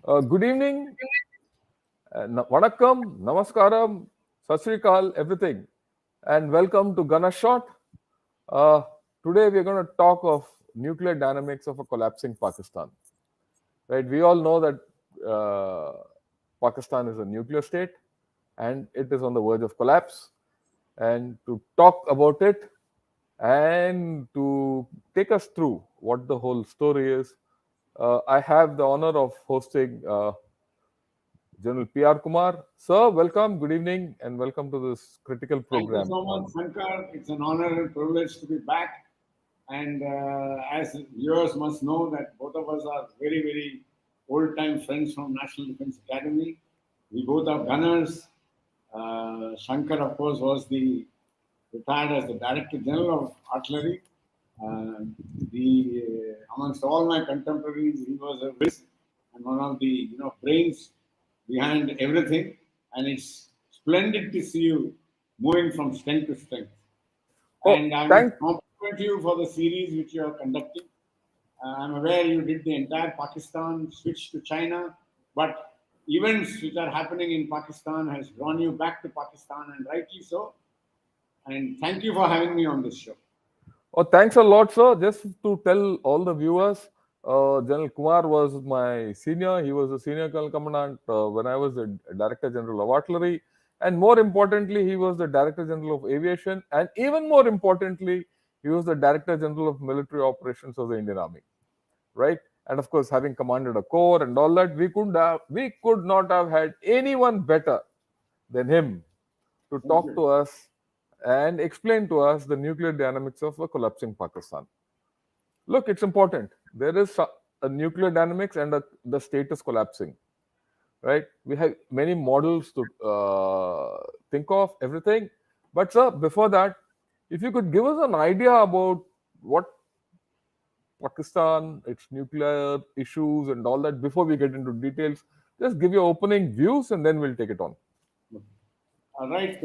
Good evening, vanakkam, namaskaram, sat sri akal, everything, and welcome to Gana Shot. Uh, Today we're going to talk of nuclear dynamics of a collapsing Pakistan. Right? We all know that Pakistan is a nuclear state, and it is on the verge of collapse. And to talk about it and to take us through what the whole story is, I have the honor of hosting General P.R. Kumar. Sir, welcome, good evening, and welcome to this critical Thank you program so much, on. Shankar. It's an honor and privilege to be back. And as viewers must know that both of us are very, very old-time friends from National Defense Academy. We both are gunners. Shankar, of course, was the retired as the Director General of Artillery. Uh, amongst all my contemporaries, he was a whiz and one of the brains behind everything. And it's splendid to see you moving from strength to strength. Oh, And I must thank. compliment you for the series which you are conducting. I'm aware you did the entire Pakistan switch to China, but events which are happening in Pakistan has drawn you back to Pakistan, and rightly so. And thank you for having me on this show. Oh, thanks a lot, sir. Just to tell all the viewers, General Kumar was my senior. He was a senior colonel commandant when I was the Director General of Artillery, and more importantly, he was the Director General of Aviation, and even more importantly, he was the Director General of Military Operations of the Indian Army. Right? And of course, having commanded a corps and all that, we could not have had anyone better than him to Thank talk you. to us and explain to us the nuclear dynamics of a collapsing Pakistan. Look, it's important. There is a nuclear dynamics and the state is collapsing. Right? We have many models to think of everything. But sir, before that, if you could give us an idea about what Pakistan, its nuclear issues, and all that before we get into details. Just give your opening views and then we'll take it on. All right.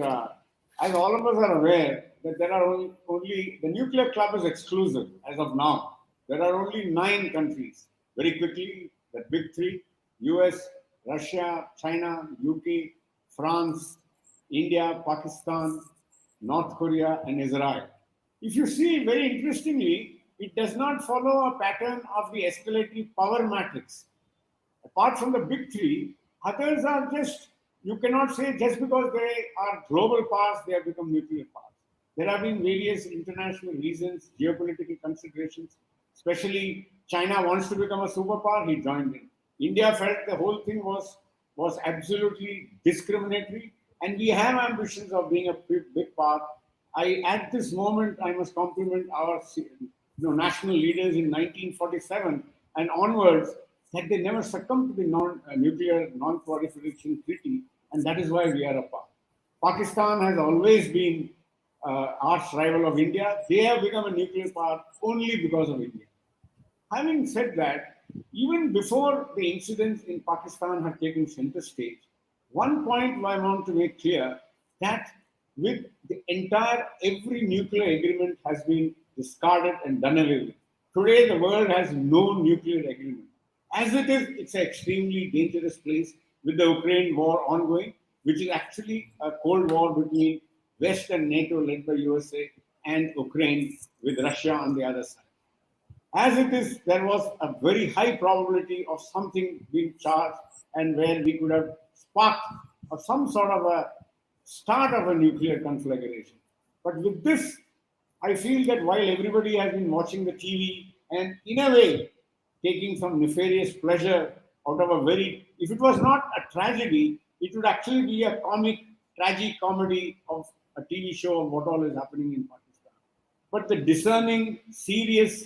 As all of us are aware that there are only the nuclear club is exclusive as of now. There are only 9 countries. Very quickly, the big three: US, Russia, China, UK, France, India, Pakistan, North Korea, and Israel. If you see, very interestingly, it does not follow a pattern of the escalatory power matrix. Apart from the big three, others are just, you cannot say just because they are global powers, they have become nuclear powers. There have been various international reasons, geopolitical considerations, especially China wants to become a superpower, he joined in. India felt the whole thing was absolutely discriminatory, and we have ambitions of being a big power. At this moment, I must compliment our national leaders in 1947 and onwards that they never succumbed to the nuclear non-proliferation treaty, and that is why we are apart. Pakistan has always been arch rival of India. They have become a nuclear power only because of India. Having said that, even before the incidents in Pakistan had taken center stage, one point I want to make clear that with the entire every nuclear agreement has been discarded and done away with. Today, the world has no nuclear agreement. As it is, it's an extremely dangerous place with the Ukraine war ongoing, which is actually a cold war between West and NATO led by USA and Ukraine with Russia on the other side. As it is, there was a very high probability of something being charged and where we could have sparked some sort of a start of a nuclear conflagration. But with this, I feel that while everybody has been watching the TV and in a way taking some nefarious pleasure out of a very, if it was not a tragedy, it would actually be a comic, tragic comedy of a TV show of what all is happening in Pakistan. But the discerning, serious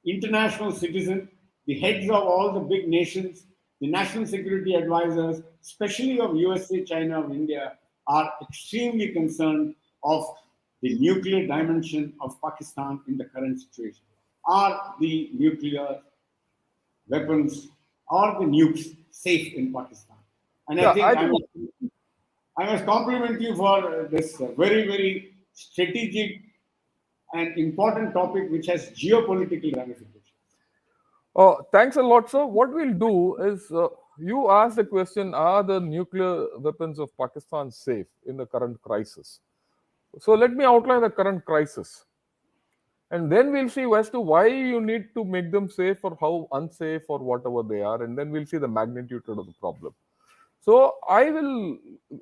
international citizen, the heads of all the big nations, the national security advisors, especially of USA, China, of India, are extremely concerned of the nuclear dimension of Pakistan in the current situation. Are the nuclear weapons or the nukes safe in Pakistan? And I Yeah, think I think I must compliment you for this very, very strategic and important topic which has geopolitical ramifications. thanks a lot, sir. What we'll do is you asked the question, are the nuclear weapons of Pakistan safe in the current crisis? So let me outline the current crisis. And then we'll see as to why you need to make them safe or how unsafe or whatever they are. And then we'll see the magnitude of the problem. So I will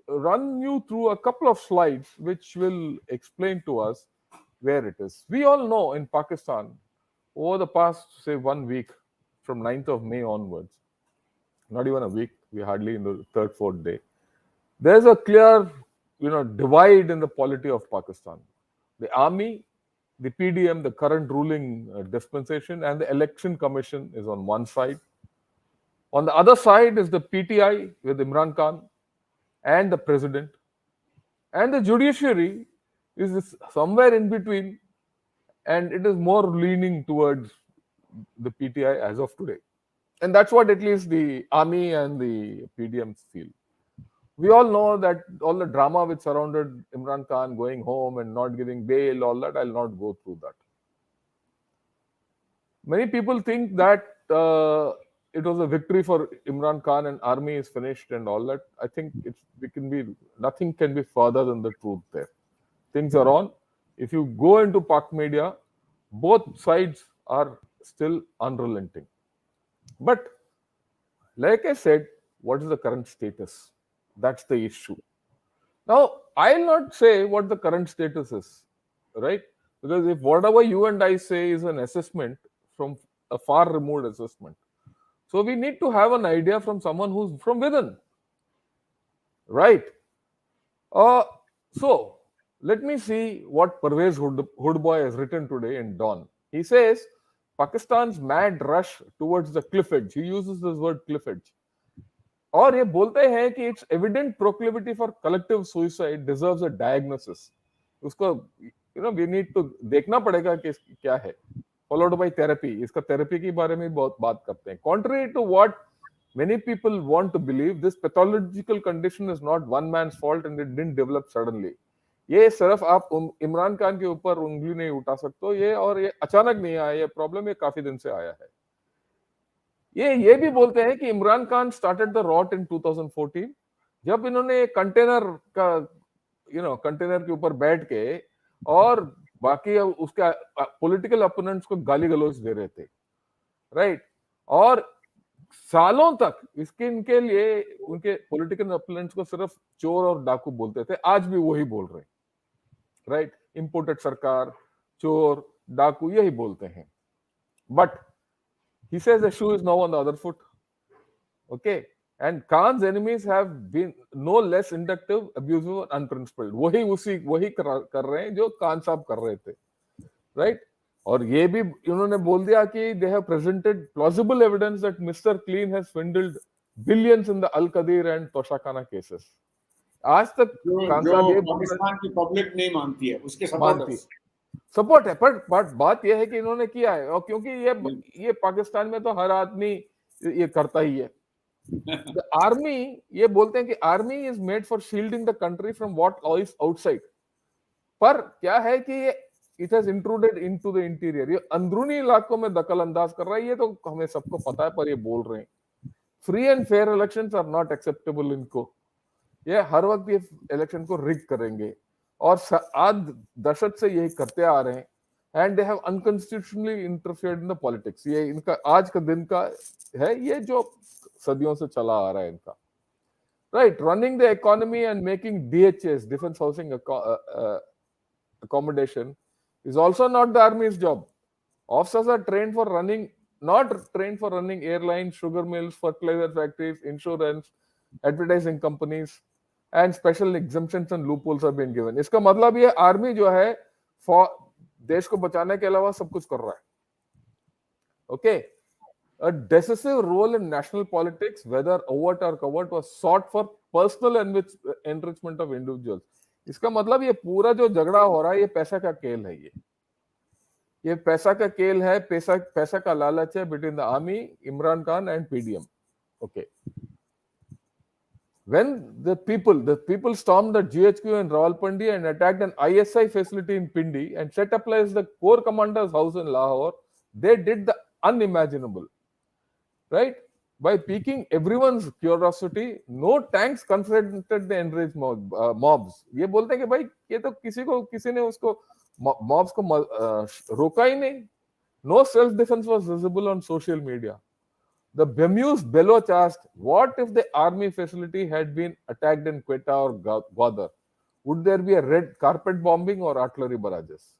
run you through a couple of slides which will explain to us where it is. We all know in Pakistan, over the past, say, 1 week, from 9th of May onwards, not even a week, we're hardly in the third, fourth day, there's a clear, divide in the polity of Pakistan. The army, the PDM, the current ruling dispensation, and the election commission is on one side. On the other side is the PTI with Imran Khan and the president. And the judiciary is somewhere in between, and it is more leaning towards the PTI as of today. And that's what at least the army and the PDMs feel. We all know that all the drama which surrounded Imran Khan going home and not giving bail, all that, I'll not go through that. Many people think that it was a victory for Imran Khan and army is finished and all that. I think nothing can be further than the truth there. Things are on. If you go into Pak media, both sides are still unrelenting. But like I said, what is the current status? That's the issue. Now, I'll not say what the current status is, right? Because if whatever you and I say is an assessment from a far removed assessment, so we need to have an idea from someone who's from within, right? So let me see what Parvez Hoodboy has written today in Dawn. He says, Pakistan's mad rush towards the cliff edge. He uses this word cliff edge. और ये बोलते हैं कि it's evident proclivity for collective suicide deserves a diagnosis. उसको we need to देखना पड़ेगा कि क्या है. Followed by therapy. इसका therapy के बारे में बहुत बात करते हैं. Contrary to what many people want to believe, this pathological condition is not one man's fault and it didn't develop suddenly. ये सिर्फ आप इमरान खान के ऊपर उंगली नहीं उठा सकते हो ये अचानक नहीं आया. ये प्रॉब्लम ये काफी दिन से आया है. ये भी बोलते हैं कि Imran Khan started the rot in 2014 जब इन्होंने कंटेनर के ऊपर बैठ के और बाकी उसके पॉलिटिकल अपोनेंट्स को गाली गलौज दे रहे थे, राइट? और सालों तक इनके लिए उनके पॉलिटिकल अपोनेंट्स को सिर्फ चोर और डाकू बोलते थे. आज भी वही बोल रहे हैं, राइट? इंपोर्टेड सरकार, चोर, डाकू यही बोलते हैं. But he says the shoe is now on the other foot. Okay. And Khan's enemies have been no less inductive, abusive, and unprincipled. वही कर रहे हैं जो खान साहब कर रहे थे, right? और ये भी उन्होंने बोल दिया कि they have presented plausible evidence that Mr. Clean has swindled billions in the Al Qadir and Toshakana cases. आज तक खान साहब ये पाकिस्तान की पब्लिक नहीं मानती है, उसके सपोर्ट है. पर बात यह है कि इन्होंने किया है, और क्योंकि ये पाकिस्तान में तो हर आदमी ये करता ही है. आर्मी ये बोलते हैं कि army is made for shielding the country from what is outside. पर क्या है कि it has intruded into the interior. ये अंदरूनी इलाकों में दखल अंदाज कर रहा है. ये तो हमें सबको पता है, पर ये बोल रहे हैं free and fair elections are not acceptable. इनको ये हर वक्त ये इलेक्शन को रिग करेंगे और आज दशक से यही करते आ रहे हैं. And they have unconstitutionally interfered in the politics. ये इनका आज का दिन का है, ये जो सदियों से चला आ रहा है इनका, right? Running the economy and making DHS, defence housing accommodation, is also not the army's job. Officers are trained for running, not trained for running airlines, sugar mills, fertilizer factories, insurance, advertising companies, and special exemptions and loopholes have been given. इसका मतलब ये army जो है देश को बचाने के अलावा सब कुछ कर रहा है. Okay, a decisive role in national politics, whether overt or covert, was sought for personal enrichment of individuals. इसका मतलब ये पूरा जो झगड़ा हो रहा है ये पैसा का खेल है. ये पैसा का खेल है, पैसा का लालच है between the army, Imran Khan and PDM. Okay. When the people stormed the GHQ in Rawalpindi and attacked an ISI facility in Pindi and set up as the core commander's house in Lahore, they did the unimaginable, right? by piquing everyone's curiosity, no tanks confronted the enraged mobs. ये बोलते हैं कि भाई ये तो किसी ने उसको mobs को रोका ही नहीं. No self defense was visible on social media. The bemused Baloch asked, what if the army facility had been attacked in Quetta or Gwadar? Would there be a red carpet bombing or artillery barrages?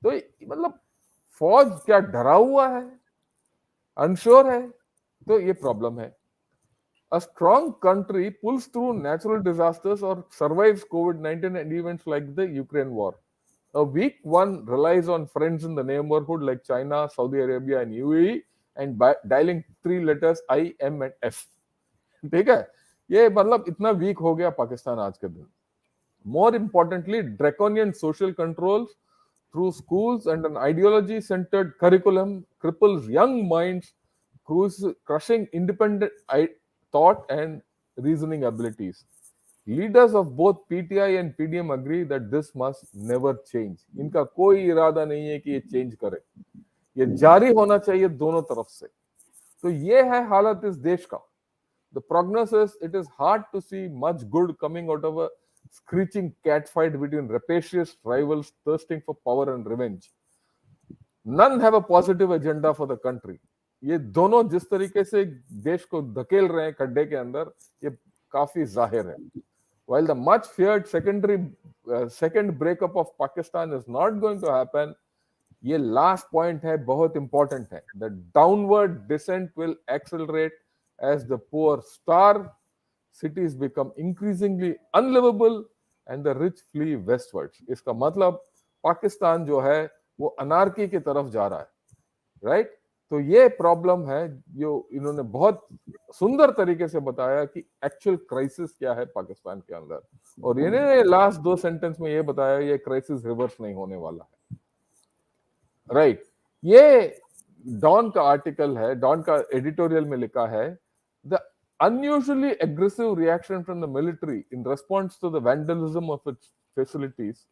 तो मतलब फौज क्या डरा हुआ है, unsure है, तो ये प्रॉब्लम है. A strong country pulls through natural disasters or survives COVID-19 and events like the Ukraine war. A weak one relies on friends in the neighborhood like China, Saudi Arabia, and UAE, and dialing 3 letters I, M, and F. ठीक है, ये मतलब इतना week हो गया पाकिस्तान आज के दिन. More importantly, draconian social controls through schools and an ideology-centered curriculum cripples young minds, crushing independent thought and reasoning abilities. Leaders of both PTI and PDM agree that this must never change. इनका कोई इरादा नहीं है कि ये change करे, ये जारी होना चाहिए दोनों तरफ से. तो ये है हालत इस देश का. The prognosis, it is hard to see much good coming out of a screeching catfight between rapacious rivals thirsting for power and revenge. None have a positive agenda for the country. ये दोनों जिस तरीके से देश को धकेल रहे हैं खड्डे के अंदर, ये काफी जाहिर है. While the much feared second breakup of Pakistan is not going to happen, ये last point है, बहुत important है. The downward descent will accelerate as the poor starve, cities become increasingly unlivable, and the rich flee westwards. इसका मतलब पाकिस्तान जो है वो anarchy की तरफ जा रहा है, राइट? तो ये प्रॉब्लम है जो इन्होंने बहुत सुंदर तरीके से बताया कि एक्चुअल क्राइसिस क्या है पाकिस्तान के अंदर, और इन्होंने लास्ट 2 सेंटेंस में ये बताया ये क्राइसिस रिवर्स नहीं होने वाला है, राइट? ये डॉन का आर्टिकल है, डॉन का एडिटोरियल में लिखा है, the unusually aggressive reaction from the military in response to the vandalism of its facilities,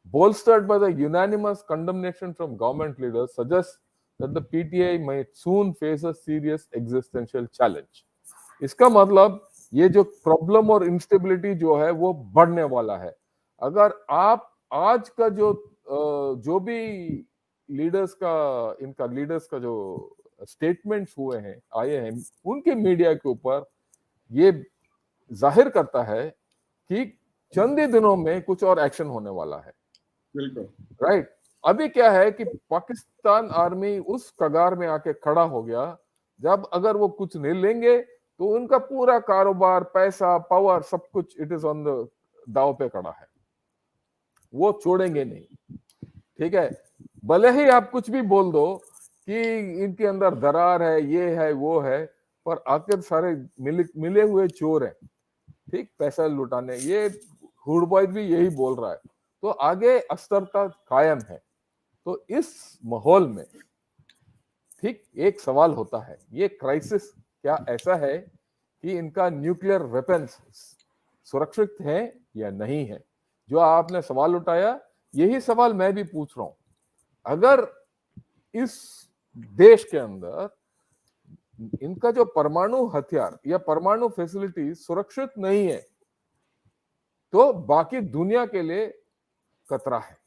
bolstered by the unanimous condemnation from government leaders, suggests that the PTI might soon face a serious existential challenge. इसका मतलब ये जो problem और instability जो है वो बढ़ने वाला है. अगर आप आज का जो भी लीडर्स का जो स्टेटमेंट्स हुए हैं, आए हैं उनके मीडिया के ऊपर, ये जाहिर करता है कि चंद ही दिनों में कुछ और एक्शन होने वाला है. बिल्कुल राइट. अभी क्या है कि पाकिस्तान आर्मी उस कगार में आके खड़ा हो गया, जब अगर वो कुछ नहीं लेंगे तो उनका पूरा कारोबार, पैसा, पावर, सब कुछ इट इज ऑन द दाव पे खड़ा है, वो छोड़ेंगे नहीं. ठीक है, भले ही आप कुछ भी बोल दो कि इनके अंदर दरार है, ये है, वो है, पर आखिर सारे मिले हुए चोर हैं, ठीक, पैसा लुटाने. ये हुड बॉय भी यही बोल रहा है. तो आगे अस्थिरता कायम है. तो इस माहौल में ठीक एक सवाल होता है, ये क्राइसिस क्या ऐसा है कि इनका न्यूक्लियर वेपन्स सुरक्षित है या नहीं है? जो आपने सवाल उठाया, यही सवाल मैं भी पूछ रहा हूं. अगर इस देश के अंदर इनका जो परमाणु हथियार या परमाणु फैसिलिटी सुरक्षित नहीं है, तो बाकी दुनिया के लिए खतरा है,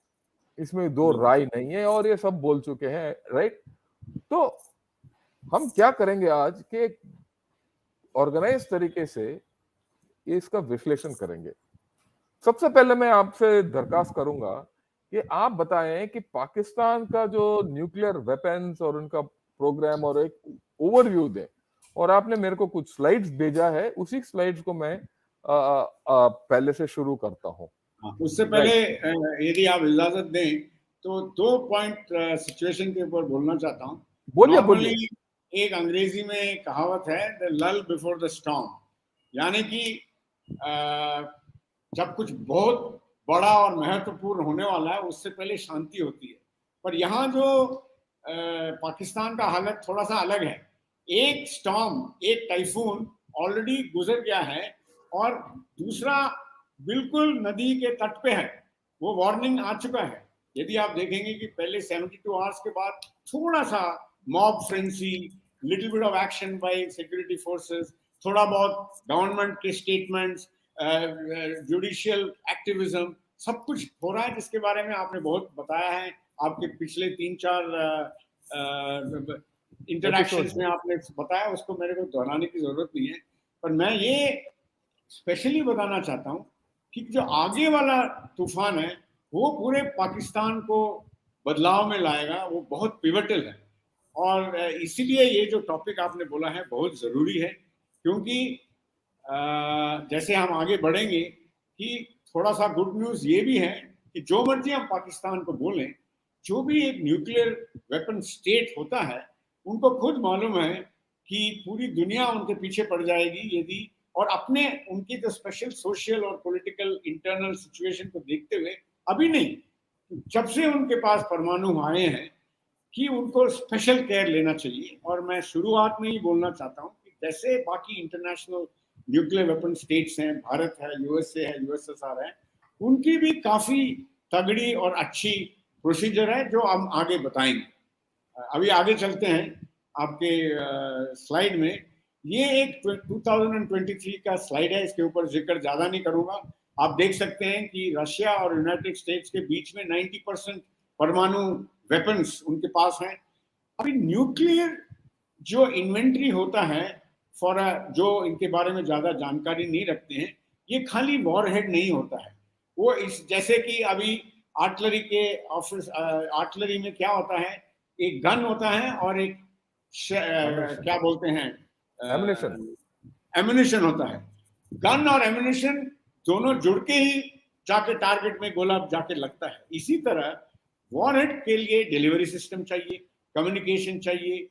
इसमें दो राय नहीं है, और ये सब बोल चुके हैं, राइट? तो हम क्या करेंगे आज के ऑर्गेनाइज तरीके से इसका विश्लेषण करेंगे. सबसे पहले मैं आपसे दरखास्त करूंगा कि आप बताएं कि पाकिस्तान का जो न्यूक्लियर वेपन्स और उनका प्रोग्राम और एक ओवरव्यू दें. और आपने मेरे को कुछ स्लाइड्स भेजा है, उसी स्लाइड्स को मैं पहले से शुरू करता हूं. उससे पहले यदि आप इजाजत दें तो 2 पॉइंट सिचुएशन के ऊपर बोलना चाहता हूं. बोलिए. एक अंग्रेजी में कहावत है, द लल बिफोर द स्टॉर्म, यानी कि जब कुछ बहुत बड़ा और महत्वपूर्ण होने वाला है उससे पहले शांति होती है. पर यहाँ जो पाकिस्तान का हालत थोड़ा सा अलग है. एक स्टॉर्म, एक टाइफून ऑलरेडी गुजर गया है, और दूसरा बिल्कुल नदी के तट पे है, वो वार्निंग आ चुका है. यदि आप देखेंगे कि पहले 72 आवर्स के बाद थोड़ा सा mob fancy, little bit of action by security forces, थोड़ा बहुत गवर्नमेंट के स्टेटमेंट्स, जुडिशियल एक्टिविज्म, सब कुछ हो रहा है जिसके बारे में आपने बहुत बताया है। आपके पिछले 3-4 इंटरैक्शंस में आपने बताया, उसको मेरे को दोहराने की जरूरत नहीं है। पर मैं ये स्पेशली बताना चाहता हूँ कि जो आगे वाला तूफान है वो पूरे पाकिस्तान को बदलाव में लाएगा, वो बहुत पिवटल है। और इसीलिए ये जो टॉपिक आपने बोला है बहुत ज़रूरी है, क्योंकि जैसे हम आगे बढ़ेंगे कि थोड़ा सा गुड न्यूज़ ये भी है कि जो मर्जी हम पाकिस्तान को बोलें, जो भी एक न्यूक्लियर वेपन स्टेट होता है उनको खुद मालूम है कि पूरी दुनिया उनके पीछे पड़ जाएगी यदि, और अपने उनकी जो स्पेशल सोशल और पॉलिटिकल इंटरनल सिचुएशन को देखते हुए, अभी नहीं, जब से उनके पास परमाणु आए हैं, कि उनको स्पेशल केयर लेना चाहिए। और मैं शुरुआत में ही बोलना चाहता हूँ कि जैसे बाकी इंटरनेशनल न्यूक्लियर वेपन स्टेट्स हैं, भारत है, यूएसए है, यूएसएसआर है, उनकी भी काफ़ी तगड़ी और अच्छी प्रोसीजर है जो हम आगे बताएंगे। अभी आगे चलते हैं आपके स्लाइड में। ये एक 2023 का स्लाइड है, इसके ऊपर जिक्र ज़्यादा नहीं करूँगा। आप देख सकते हैं कि रशिया और यूनाइटेड स्टेट्स के बीच में 90% परमाणु वेपन्स उनके पास हैं। अभी न्यूक्लियर जो इन्वेंट्री होता है फॉर जो इनके बारे में ज़्यादा जानकारी नहीं रखते हैं, ये खाली वॉरहेड नहीं होता है। वो इस जैसे कि अभी आर्टिलरी के ऑफिस, आर्टिलरी में क्या होता है, एक गन होता है और एक क्या बोलते हैं, एम्यूनिशन होता है। गन और एम्यूनिशन दोनों जुड़ के ही जाके टारगेट में गोला जाके लगता है। इसी तरह वॉरहेड के लिए डिलीवरी सिस्टम चाहिए, कम्युनिकेशन चाहिए,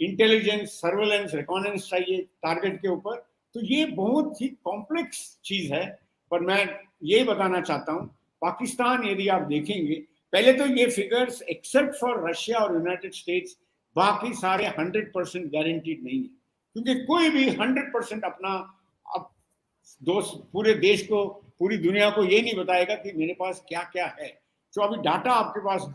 इंटेलिजेंस, सर्वेलेंस, रिकॉनेंस चाहिए टारगेट के ऊपर। तो ये बहुत ही कॉम्प्लेक्स चीज है। पर मैं ये बताना चाहता हूँ, पाकिस्तान यदि आप देखेंगे, पहले तो ये फिगर्स एक्सेप्ट फॉर रशिया और यूनाइटेड स्टेट्स, बाकी सारे 100% गारंटीड नहीं है, क्योंकि कोई भी 100% अपना अब दोस्त पूरे देश को, पूरी दुनिया को ये नहीं बताएगा कि मेरे पास क्या क्या है। जो अभी डाटा आपके पास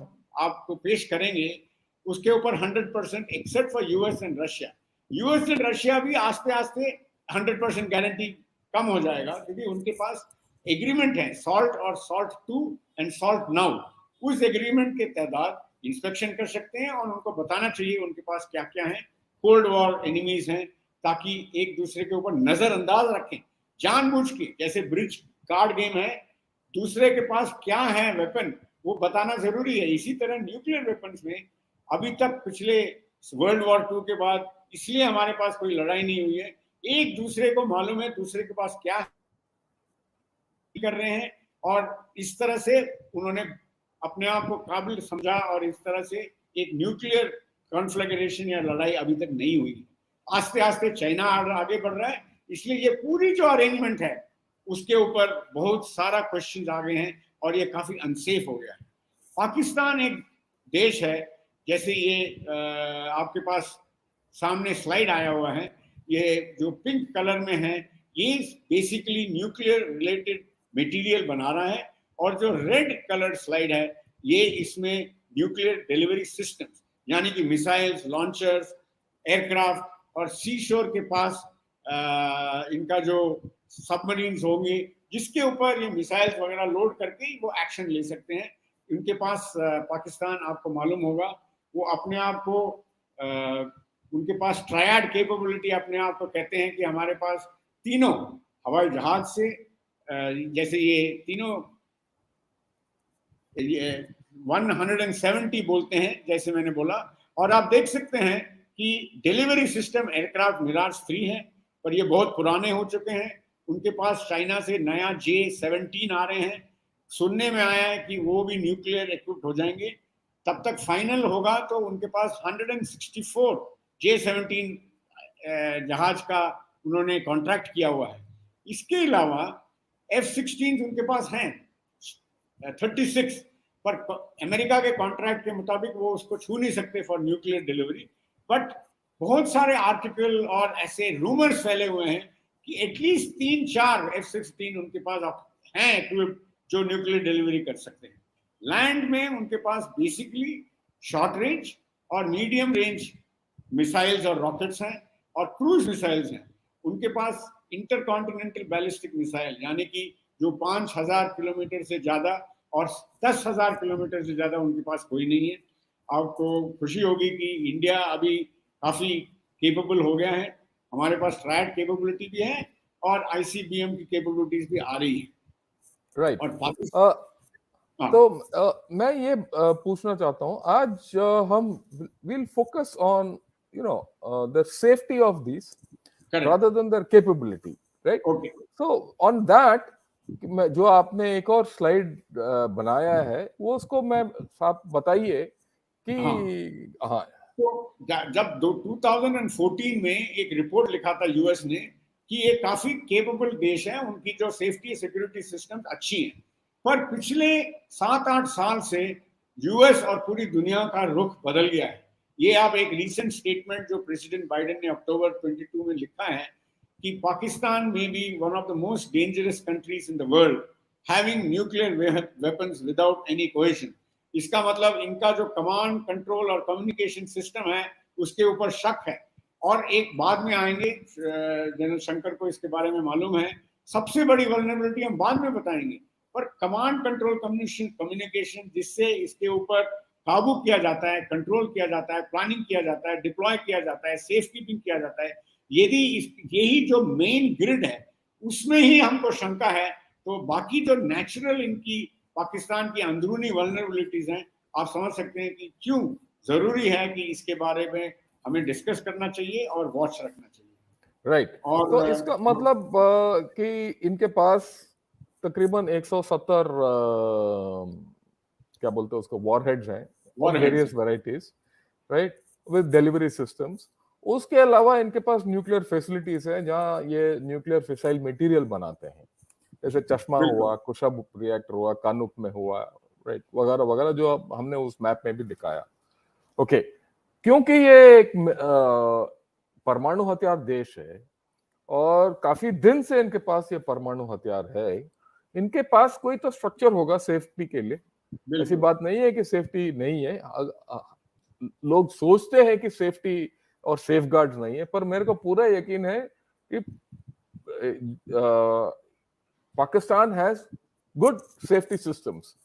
आपको पेश करेंगे उसके ऊपर 100% except for US and Russia. US and Russia भी आस्ते आस्ते 100% गारंटी कम हो जाएगा, क्योंकि उनके पास एग्रीमेंट है, सॉल्ट और सॉल्ट 2 एंड सॉल्ट नाउ। उस एग्रीमेंट के तहत इंस्पेक्शन कर सकते हैं और उनको बताना चाहिए उनके पास क्या क्या है। कोल्ड वॉर एनिमीज हैं, ताकि एक दूसरे के ऊपर नजरअंदाज रखें जानबूझ के, जैसे ब्रिज कार्ड गेम है, दूसरे के पास क्या है वेपन वो बताना जरूरी है। इसी तरह न्यूक्लियर वेपन्स में अभी तक पिछले वर्ल्ड वॉर 2 के बाद इसलिए हमारे पास कोई लड़ाई नहीं हुई है, एक दूसरे को मालूम है दूसरे के पास क्या कर रहे हैं, और इस तरह से उन्होंने अपने आप को काबिल समझा, और इस तरह से एक न्यूक्लियर कॉन्फ्लैग्रेशन या लड़ाई अभी तक नहीं हुई। आस्ते आस्ते चाइना आगे बढ़ रहा है, इसलिए ये पूरी जो अरेंजमेंट है उसके ऊपर बहुत सारा क्वेश्चन आ गए हैं और ये काफी अनसेफ हो गया है। पाकिस्तान एक देश है, जैसे ये आपके पास सामने स्लाइड आया हुआ है, ये जो पिंक कलर में है ये बेसिकली न्यूक्लियर रिलेटेड मटेरियल बना रहा है, और जो रेड कलर स्लाइड है ये इसमें न्यूक्लियर डिलीवरी सिस्टम्स, यानी कि मिसाइल्स, लॉन्चर्स, एयरक्राफ्ट और सी शोर के पास इनका जो सबमरीन्स होंगे जिसके ऊपर ये मिसाइल्स वगैरह लोड करके वो एक्शन ले सकते हैं। इनके पास पाकिस्तान, आपको मालूम होगा, वो अपने आप को उनके पास ट्रायड कैपेबिलिटी अपने आप को कहते हैं कि हमारे पास तीनों हवाई जहाज से जैसे ये तीनों 170 बोलते हैं जैसे मैंने बोला, और आप देख सकते हैं कि डिलीवरी सिस्टम एयरक्राफ्ट मिराज 3 है, पर ये बहुत पुराने हो चुके हैं। उनके पास चाइना से नया J-17 आ रहे हैं, सुनने में आया है कि वो भी न्यूक्लियर इक्विप्ड हो जाएंगे। तब तक फाइनल होगा तो उनके पास 164 J-17 जहाज का उन्होंने कॉन्ट्रैक्ट किया हुआ है। इसके अलावा F-16 उनके पास हैं 36, पर अमेरिका के कॉन्ट्रैक्ट के मुताबिक वो उसको छू नहीं सकते फॉर न्यूक्लियर डिलीवरी। बट बहुत सारे आर्टिकल और ऐसे रूमर्स फैले हुए हैं कि एटलीस्ट 3-4 F-16 उनके पास हैं इक्विप्ड जो न्यूक्लियर डिलीवरी कर सकते हैं। लैंड में उनके पास बेसिकली शॉर्ट रेंज और मीडियम रेंज मिसाइल्स और रॉकेट्स हैं और क्रूज मिसाइल्स हैं। उनके पास इंटरकॉन्टिनेंटल बैलिस्टिक मिसाइल यानी कि जो 5,000 किलोमीटर से ज्यादा और 10,000 किलोमीटर से ज्यादा उनके पास कोई नहीं है। आपको खुशी होगी कि इंडिया अभी काफी केपेबल हो गया है, हमारे पास ट्रायड कैपेबिलिटी भी है और आईसीबीएम की कैपेबिलिटीज भी आ रही है। राइट। और पाकिस्तान तो मैं ये पूछना चाहता हूँ, आज हम will focus on the safety of this rather than their capability, right? Okay So on that, जो आपने एक और स्लाइड बनाया है वो उसको मैं आप बताइए कि हाँ तो जब 2014 में एक रिपोर्ट लिखा था यूएस ने कि ये काफी केपेबल देश है, उनकी जो सेफ्टी सिक्योरिटी सिस्टम अच्छी है, पर पिछले 7-8 साल से यूएस और पूरी दुनिया का रुख बदल गया है। ये आप एक रीसेंट स्टेटमेंट जो प्रेसिडेंट बाइडेन ने अक्टूबर 22 में लिखा है कि पाकिस्तान में be one of the most dangerous countries in the world having nuclear weapons without any cohesion. इसका मतलब इनका जो कमांड कंट्रोल और कम्युनिकेशन सिस्टम है उसके ऊपर शक है। और एक बाद में आएंगे, जनरल शंकर को इसके बारे में मालूम है, सबसे बड़ी वल्नरेबिलिटी हम बाद में बताएंगे, पर कमांड कंट्रोल कम्युनिकेशन जिससे इसके ऊपर काबू किया जाता है, कंट्रोल किया जाता है, प्लानिंग किया जाता है, डिप्लॉय किया जाता है, सेफ कीपिंग किया जाता है, यदि यही जो मेन ग्रिड है उसमें ही हमको शंका है, तो बाकी जो नेचुरल इनकी पाकिस्तान की अंदरूनी वल्नरेबिलिटीज हैं, आप समझ सकते हैं कि क्यों जरूरी है कि इसके बारे में हमें डिस्कस करना चाहिए और वॉच रखना चाहिए। राइट। और तो इसका मतलब कि इनके पास तकरीबन 170 क्या बोलते हैं उसको, वॉरहेड्स हैं of various varieties, right, with delivery systems. उसके अलावा इनके पास न्यूक्लियर फैसिलिटीज हैं जहां ये न्यूक्लियर फिसाइल मटेरियल बनाते हैं, जैसे चश्मा हुआ, कुशब रिएक्टर हुआ, कानुक में हुआ, राइट, वगैरह वगैरह जो हमने उस मैप में भी दिखाया। ओके, क्योंकि ये एक परमाणु हथियार देश है और काफी दिन से इनके पास ये परमाणु हथियार है, इनके पास कोई तो स्ट्रक्चर होगा सेफ्टी के लिए। ऐसी बात नहीं है कि सेफ्टी नहीं है, लोग सोचते हैं कि सेफ्टी और सेफगार्ड्स नहीं है, पर मेरे को पूरा यकीन है कि Pakistan has good safety systems,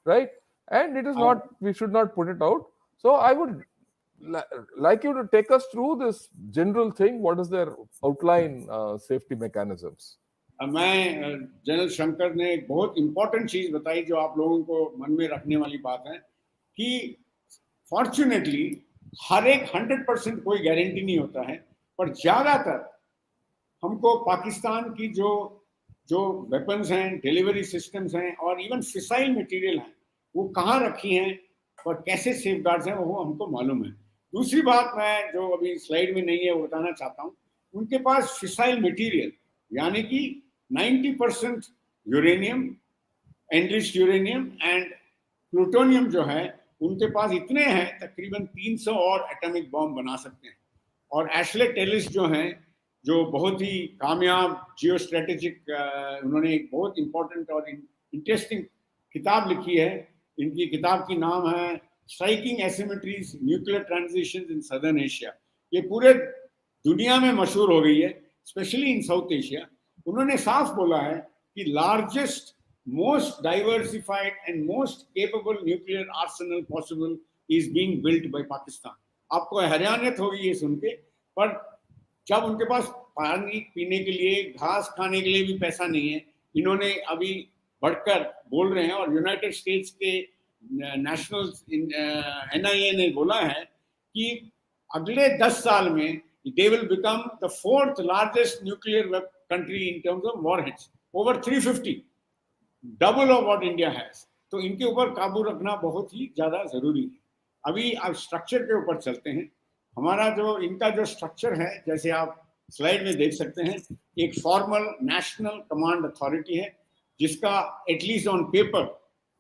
right? And it is not, we should not put it out. So I would like you to take us through this general thing. What is their outline safety mechanisms? मैं general Shankar ने एक बहुत important चीज बताई जो आप लोगों को मन में रखने वाली बात है कि फॉर्चुनेटली हर एक 100% कोई गारंटी नहीं होता है, पर ज्यादातर हमको पाकिस्तान की जो वेपन्स हैं, डिलीवरी सिस्टम्स हैं और इवन फिसाइल मटेरियल हैं, वो कहाँ रखी हैं और कैसे सेफगार्ड्स हैं वो हमको मालूम है। दूसरी बात मैं जो अभी स्लाइड में नहीं है वो बताना चाहता हूँ, उनके पास फिसाइल मटेरियल यानी कि 90% uranium, enriched uranium and plutonium जो है उनके पास इतने हैं, तकरीबन 300 और एटॉमिक बॉम्ब बना सकते हैं। और एशले टेलिस जो हैं, जो बहुत ही कामयाब जियो स्ट्रेटेजिक, उन्होंने एक बहुत इंपॉर्टेंट और इंटरेस्टिंग किताब लिखी है। इनकी किताब की नाम है striking asymmetries nuclear transitions in southern Asia. ये पूरे दुनिया में मशहूर हो गई है, स्पेशली इन साउथ एशिया। उन्होंने साफ बोला है कि largest, most diversified and most capable nuclear Arsenal possible is being built by Pakistan. आपको हैरानियत होगी ये सुन के, पर जब उनके पास पानी पीने के लिए, घास खाने के लिए भी पैसा नहीं है, इन्होंने अभी बढ़कर बोल रहे हैं और यूनाइटेड स्टेट्स के नेशनल एनआईए ने बोला है कि अगले 10 साल में they will become the 4th largest nuclear country in terms of warheads, over 350, double of what India has। तो इनके ऊपर काबू रखना बहुत ही ज्यादा जरूरी है। अभी आप स्ट्रक्चर के ऊपर चलते हैं। हमारा जो इनका जो स्ट्रक्चर है, जैसे आप स्लाइड में देख सकते हैं, एक फॉर्मल नेशनल कमांड अथॉरिटी है जिसका at least on paper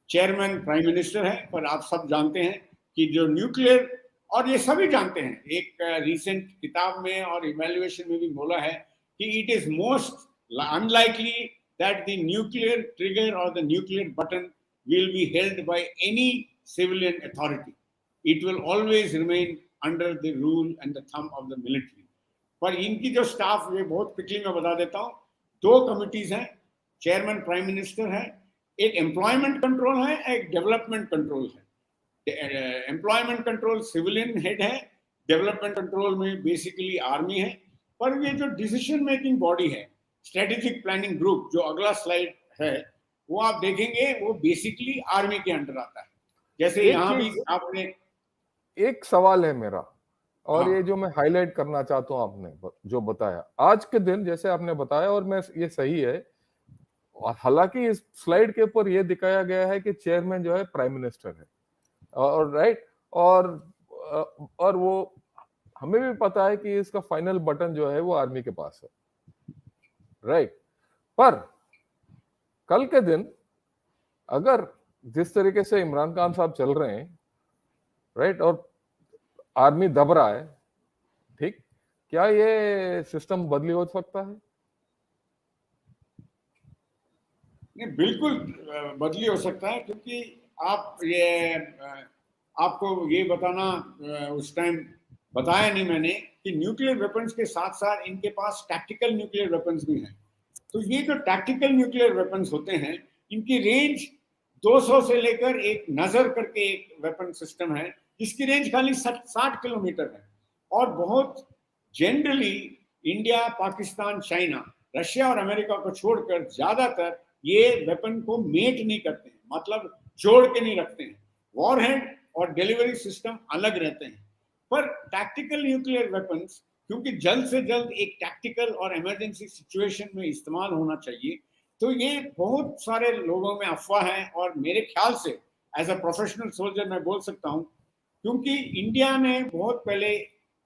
chairman prime minister है, पर आप सब जानते हैं कि जो न्यूक्लियर, और ये सभी जानते हैं, एक रिसेंट किताब में और इवैल्यूएशन में भी बोला है कि it is most unlikely that the nuclear trigger और the nuclear button will be held by any civilian authority. It will always remain under the rule and the thumb of the military. पर इनकी जो staff, ये बहुत quickly मैं बता देता हूँ, 2 कमिटीज हैं, चेयरमैन प्राइम मिनिस्टर है, एक एम्प्लॉयमेंट कंट्रोल है, एक डेवलपमेंट कंट्रोल है। एम्प्लॉयमेंट कंट्रोल सिविलियन हेड है, डेवलपमेंट कंट्रोल में बेसिकली आर्मी है। पर ये जो डिसीजन मेकिंग बॉडी है, स्ट्रेटेजिक प्लानिंग ग्रुप, जो अगला स्लाइड है वो आप देखेंगे, वो बेसिकली आर्मी के अंडर आता है। जैसे यहाँ भी आपने एक सवाल है मेरा, और हाँ, ये जो मैं हाईलाइट करना चाहता हूँ, आपने जो बताया आज के दिन, जैसे आपने बताया, और मैं ये सही है, हालांकि इस स्लाइड के ऊपर ये दिखाया गया है कि चेयरमैन जो है प्राइम मिनिस्टर है, और राइट, और वो हमें भी पता है कि इसका फाइनल बटन जो है वो आर्मी के पास है, राइट। पर कल के दिन अगर जिस तरीके से इमरान खान साहब चल रहे हैं, राइट, और आर्मी दब रहा है, ठीक, क्या ये सिस्टम बदली हो सकता है? नहीं, बिल्कुल बदली हो सकता है, क्योंकि आप ये आपको ये बताना उस टाइम बताया नहीं मैंने कि न्यूक्लियर वेपन्स के साथ साथ इनके पास टैक्टिकल न्यूक्लियर वेपन्स भी हैं। तो ये जो टैक्टिकल न्यूक्लियर वेपन्स होते हैं, इनकी रेंज 200 से लेकर एक नजर करके एक वेपन सिस्टम है जिसकी रेंज खाली 60 किलोमीटर है। और बहुत generally India, Pakistan, China, Russia और अमेरिका को छोड़कर ज्यादातर ये वेपन को मेट नहीं करते हैं, मतलब जोड़ के नहीं रखते हैं। वॉरहेड और डिलीवरी सिस्टम अलग रहते हैं। पर टैक्टिकल न्यूक्लियर वेपन्स क्योंकि जल्द से जल्द एक टैक्टिकल और इमरजेंसी सिचुएशन में इस्तेमाल होना चाहिए, तो ये बहुत सारे लोगों में अफवाह है। और मेरे ख्याल से एज अ प्रोफेशनल सोल्जर मैं बोल सकता हूँ, क्योंकि इंडिया ने बहुत पहले,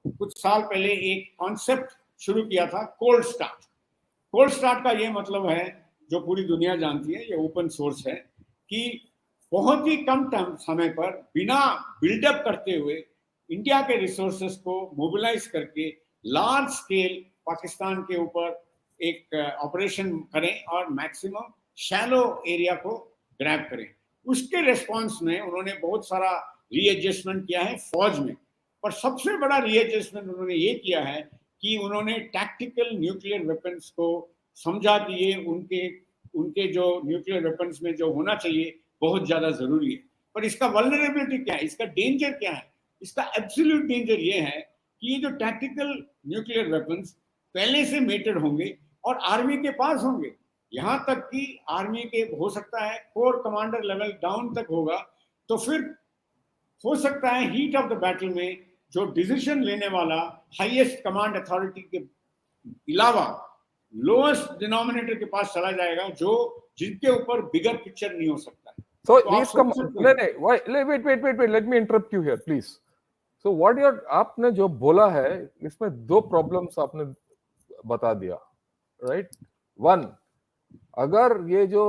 कुछ साल पहले एक कॉन्सेप्ट शुरू किया था, कोल्ड स्टार्ट। कोल्ड स्टार्ट का ये मतलब है, जो पूरी दुनिया जानती है, ये ओपन सोर्स है, कि बहुत ही कम समय पर बिना बिल्डअप करते हुए इंडिया के रिसोर्सेस को मोबिलाइज करके लार्ज स्केल पाकिस्तान के ऊपर एक ऑपरेशन करें और मैक्सिमम शैलो एरिया को ग्रैब करें। उसके रेस्पॉन्स में उन्होंने बहुत सारा रीएडजस्टमेंट किया है फौज में। पर सबसे बड़ा रीएडजस्टमेंट उन्होंने ये किया है कि उन्होंने टैक्टिकल न्यूक्लियर वेपन्स को समझा कि ये उनके उनके जो न्यूक्लियर वेपन्स में जो होना चाहिए बहुत ज्यादा जरूरी है। पर इसका वल्नरेबिलिटी क्या है, इसका डेंजर क्या है? इसका एब्सोल्यूट डेंजर ये है कि ये जो टैक्टिकल न्यूक्लियर वेपन्स पहले से मेटेड होंगे और आर्मी के पास होंगे, यहां तक कि आर्मी के हो सकता है कोर कमांडर लेवल डाउन तक होगा। तो फिर हो सकता है हीट ऑफ द बैटल में जो डिसीजन लेने वाला हाईएस्ट कमांड अथॉरिटी के अलावा लोएस्ट डिनोमिनेटर के पास चला जाएगा, जो जिनके ऊपर बिगर पिक्चर नहीं हो सकता है। So तो आप इसका सोच सकते हैं। नहीं, why, wait, let me interrupt you here, please. So what you're, आपने जो बोला है, इसमें 2 प्रॉब्लम्स आपने बता दिया, राइट। 1, अगर ये जो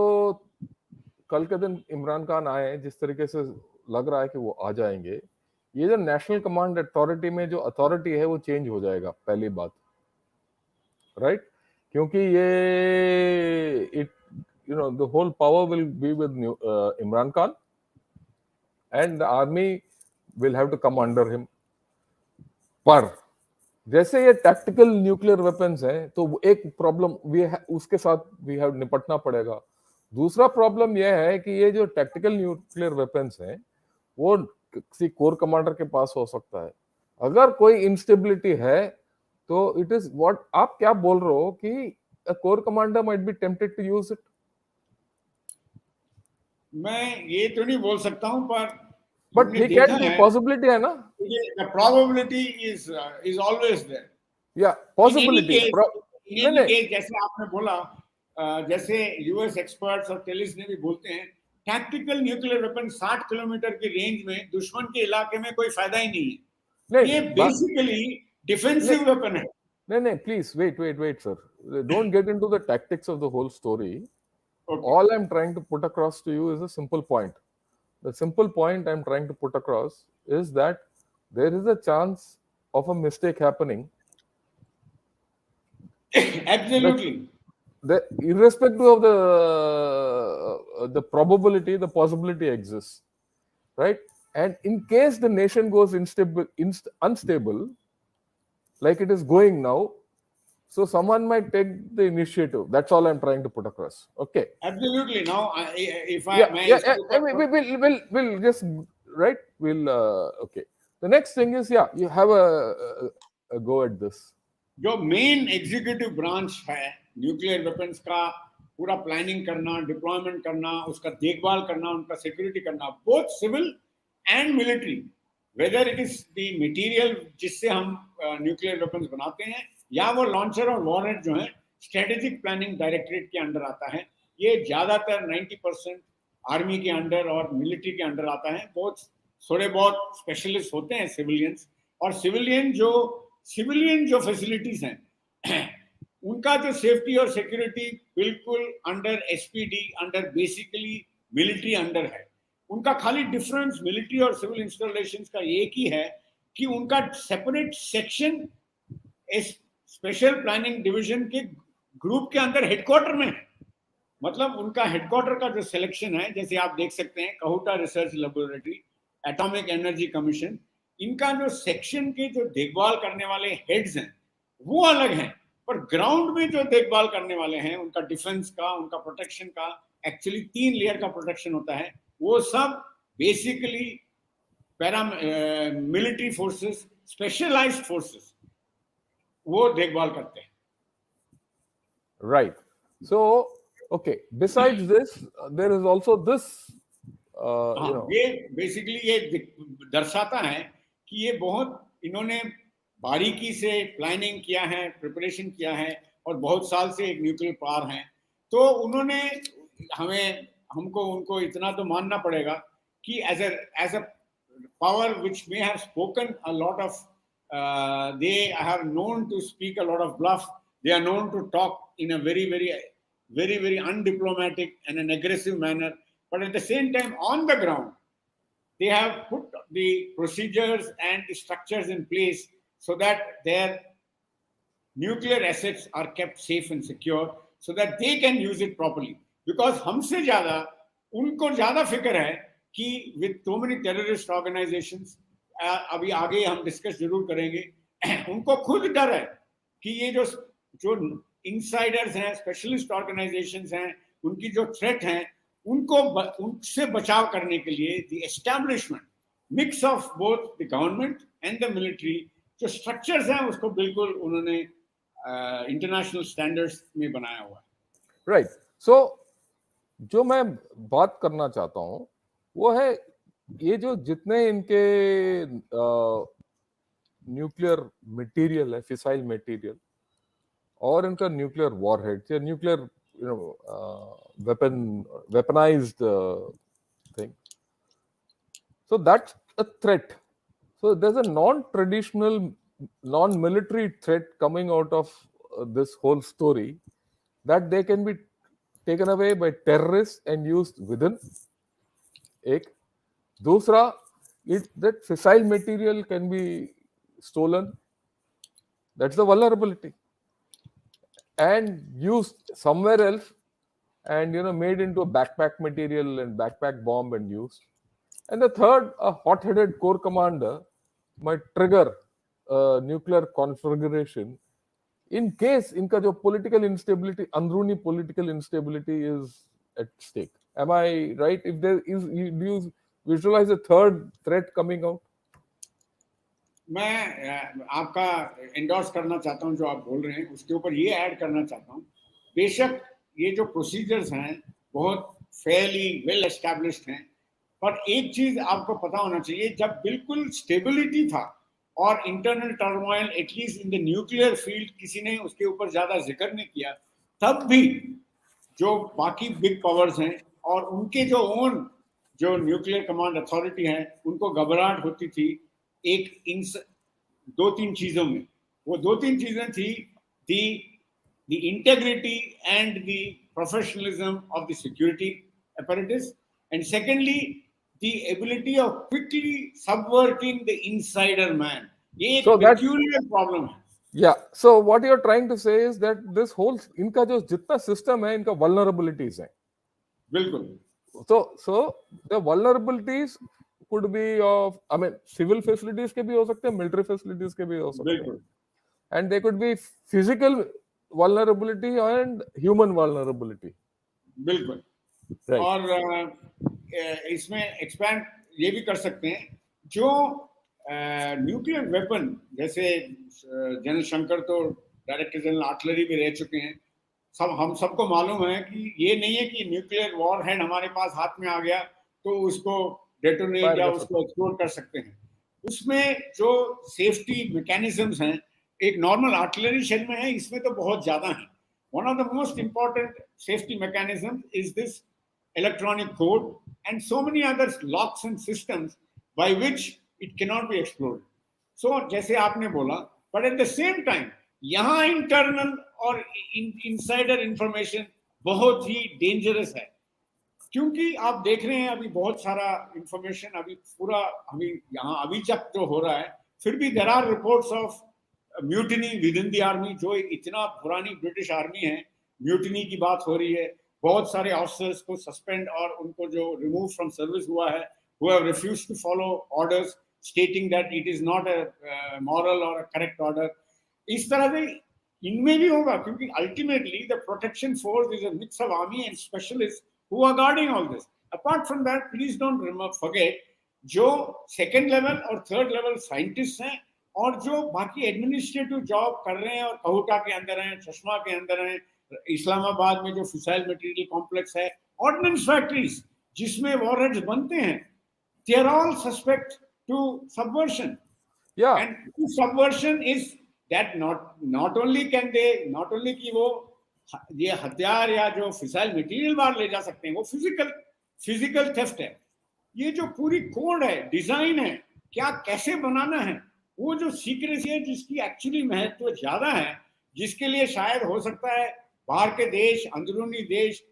कल के दिन इमरान खान आए, जिस तरीके से लग रहा है कि वो आ जाएंगे, ये जो नेशनल कमांड अथॉरिटी में जो अथॉरिटी है वो चेंज हो जाएगा, पहली बात, राइट। क्योंकि ये it the whole power will be with Imran Khan, and the army will have to come under him. पर जैसे ये टैक्टिकल न्यूक्लियर वेपन्स हैं, तो एक प्रॉब्लम उसके साथ वी हैव निपटना पड़ेगा। दूसरा प्रॉब्लम यह है कि ये जो टैक्टिकल न्यूक्लियर वेपन्स हैं, वो किसी कोर कमांडर के पास हो सकता है। अगर कोई इंस्टेबिलिटी है, तो इट इज व्हाट आप क्या बोल रहे हो कि a core commander might be tempted to use it. मैं ये तो नहीं बोल सकता हूँ, पर But he can be, possibility है ना? The probability is always there. Yeah, In any possibility. case, नहीं, जैसे आपने बोला, जैसे यूएस एक्सपर्ट्स और टेलिस ने भी बोलते हैं, टैक्टिकल न्यूक्लियर वेपन 60 किलोमीटर की रेंज में दुश्मन के इलाके में कोई फायदा ही नहीं है। ये बेसिकली डिफेंसिव वेपन है। नहीं, please wait, sir. Don't get into the tactics of the whole story. Okay. All I'm trying to put across to you is a simple point. The simple point I'm trying to put across is that there is a chance of a mistake happening. Absolutely. Irrespective of the probability, the possibility exists, right? And in case the nation goes unstable, like it is going now, so someone might take the initiative. That's all I'm trying to put across. Okay. Absolutely. Now, if I Yeah, may, yeah, yeah. We'll just right. Okay. The next thing is, yeah, you have a go at this. जो main executive branch है nuclear weapons का पूरा planning करना, deployment करना, उसका देखभाल करना, उनका सिक्योरिटी करना, both civil and military, whether it is the material जिससे हम न्यूक्लियर वेपन्स बनाते हैं, या वो लॉन्चर और वॉरहेड जो है स्ट्रेटेजिक प्लानिंग डायरेक्टरेट के अंडर आता है, ये ज्यादातर 90% आर्मी के अंडर और मिलिट्री के अंडर आता है. बहुत थोड़े बहुत स्पेशलिस्ट होते हैं सिविलियंस, और सिविलियन जो फैसिलिटीज हैं उनका जो सेफ्टी और सिक्योरिटी बिल्कुल under SPD, under basically military under है. उनका खाली डिफरेंस मिलिट्री और सिविल इंस्टॉलेशंस का एक ही है कि उनका separate section special planning division के ग्रुप के अंदर हेडक्वार्टर में है. मतलब उनका हेडक्वार्टर का जो सिलेक्शन है, जैसे आप देख सकते हैं Kahuta research laboratory, atomic energy commission, इनका जो सेक्शन के जो देखभाल करने वाले हेड्स हैं वो अलग हैं, पर ग्राउंड में जो देखभाल करने वाले हैं उनका डिफेंस का, उनका प्रोटेक्शन का, एक्चुअली 3 लेयर का प्रोटेक्शन होता है, वो सब basically paramilitary forces, specialised forces वो देखभाल करते हैं. Right. So, okay. Besides this, there is also this. ये बेसिकली ये दर्शाता है कि ये बहुत इन्होंने बारीकी से प्लानिंग किया है, प्रिपरेशन किया है, और बहुत साल से एक न्यूक्लियर पावर हैं. तो उन्होंने हमको उनको इतना तो मानना पड़ेगा कि as a power which may have spoken a lot of they are known to speak a lot of bluff, they are known to talk in a very undiplomatic and an aggressive manner, but at the same time on the ground they have put the procedures and the structures in place so that their nuclear assets are kept safe and secure so that they can use it properly. Because हमसे ज़्यादा उनको ज़्यादा फिक्र है कि with so many terrorist organizations, अभी आगे हम डिस्कस जरूर करेंगे, उनको खुद डर है कि ये जो इनसाइडर्स हैं, स्पेशलिस्ट ऑर्गेनाइजेशंस हैं, उनकी जो थ्रेट हैं, उनसे बचाव करने के लिए the establishment mix of both the government and the military जो स्ट्रक्चर्स हैं उसको बिल्कुल उन्होंने इंटरनेशनल स्टैंडर्ड्स में बनाया हुआ है. राइट. सो जो मैं बात करना चाहता हूँ वो है ये जो जितने इनके न्यूक्लियर मटेरियल है, फिसाइल मटेरियल, और इनका न्यूक्लियर वॉरहेड्स या nuclear weaponized thing. So that's a threat. So there's a non-traditional, non-military threat coming out of this whole story, that they can be taken away by terrorists and used within. एक दूसरा, that fissile material can be stolen. That's the vulnerability, and used somewhere else, and made into a backpack material and backpack bomb and used. And the third, a hot-headed core commander might trigger a nuclear conflagration in case इनका जो political instability, अंदरूनी political instability is at stake. Am I right? If there is, do you visualize a third threat coming out? मैं आपका endorse करना चाहता हूं जो आप बोल रहे हैं, उसके ऊपर ये ऐड करना चाहता हूं, बेशक ये जो प्रोसीजर्स हैं बहुत फेयरली वेल एस्टैब्लिश्ड हैं, पर एक चीज आपको पता होना चाहिए, जब बिल्कुल स्टेबिलिटी था और internal turmoil at least in the nuclear field किसी ने उसके ऊपर ज्यादा जिक्र नहीं किया, तब भी जो बाकी बिग पावर्स हैं और उनके जो ओन जो न्यूक्लियर कमांड अथॉरिटी है उनको घबराहट होती थी एक इन 2-3 चीजों में. वो 2-3 चीजें थी, the integrity and the professionalism of the security apparatus, and secondly the ability of quickly subverting the insider man. ये एक peculiar problem है. Yeah, so what you're trying to say is that this whole इनका जो जितना system है इनका vulnerabilities हैं. बिल्कुल. So the vulnerabilities could be of, I mean, civil facilities के भी हो सकते हैं, military facilities के भी हो सकते हैं, बिल्कुल and they could be physical vulnerability and human vulnerability. बिल्कुल। Right. और इसमें एक्सपैंड ये भी कर सकते हैं, जो न्यूक्लियर वेपन, जैसे जनरल शंकर तो डायरेक्टर जनरल आर्टिलरी भी रह चुके हैं, हम सबको मालूम है कि ये नहीं है कि न्यूक्लियर वॉर हेड हमारे पास हाथ में आ गया तो उसको डेटोनेट Fire या कर सकते उसको एक्सप्लोड कर सकते हैं। उसमें जो सेफ्टी मैकेनिज्म्स हैं एक नॉर्मल आर्टिलरी शेल में है, इसमें तो बहुत ज्यादा है। One of the most important safety mechanism is this electronic code and so many other locks and systems by which it cannot be explored. So जैसे आपने बोला, but at the same time यहाँ इंटरनल और insider information बहुत ही dangerous है, क्योंकि आप देख रहे हैं अभी बहुत सारा इंफॉर्मेशन अभी पूरा अभी यहाँ अभी जब जो हो रहा है, फिर भी there are reports of mutiny within the army. जो इतना पुरानी ब्रिटिश आर्मी है, म्यूटिनी की बात हो रही है, बहुत सारे ऑफिसर्स को सस्पेंड और उनको जो रिमूव फ्रॉम सर्विस हुआ है, who have refused to follow orders stating that it is not a moral or a correct order। इस तरह से इनमें भी होगा, क्योंकि ultimately the protection force is a mix of army and specialist who are guarding all this। Apart from that, please don't forget जो second level और third level scientist हैं और जो बाकी एडमिनिस्ट्रेटिव जॉब कर रहे हैं और कहूटा के अंदर हैं, चश्मा के अंदर हैं, इस्लामाबाद में जो फिसाइल मटेरियल कॉम्प्लेक्स है, ऑर्डिनेंस फैक्ट्रीज जिसमें वॉरहेड्स बनते हैं, they are all suspect to subversion. Yeah. And subversion is that not only कि वो ये हथियार या जो फिसाइल मटेरियल बाहर ले जा सकते हैं, वो फिजिकल थेफ्ट है। ये जो पूरी कोड है, डिजाइन है, क्या कैसे बनाना है, वो जो सीक्रेसी है जिसकी एक्चुअली महत्व ज्यादा है, जिसके लिए शायद हो सकता है बाहर के देश, अंदरूनी देश,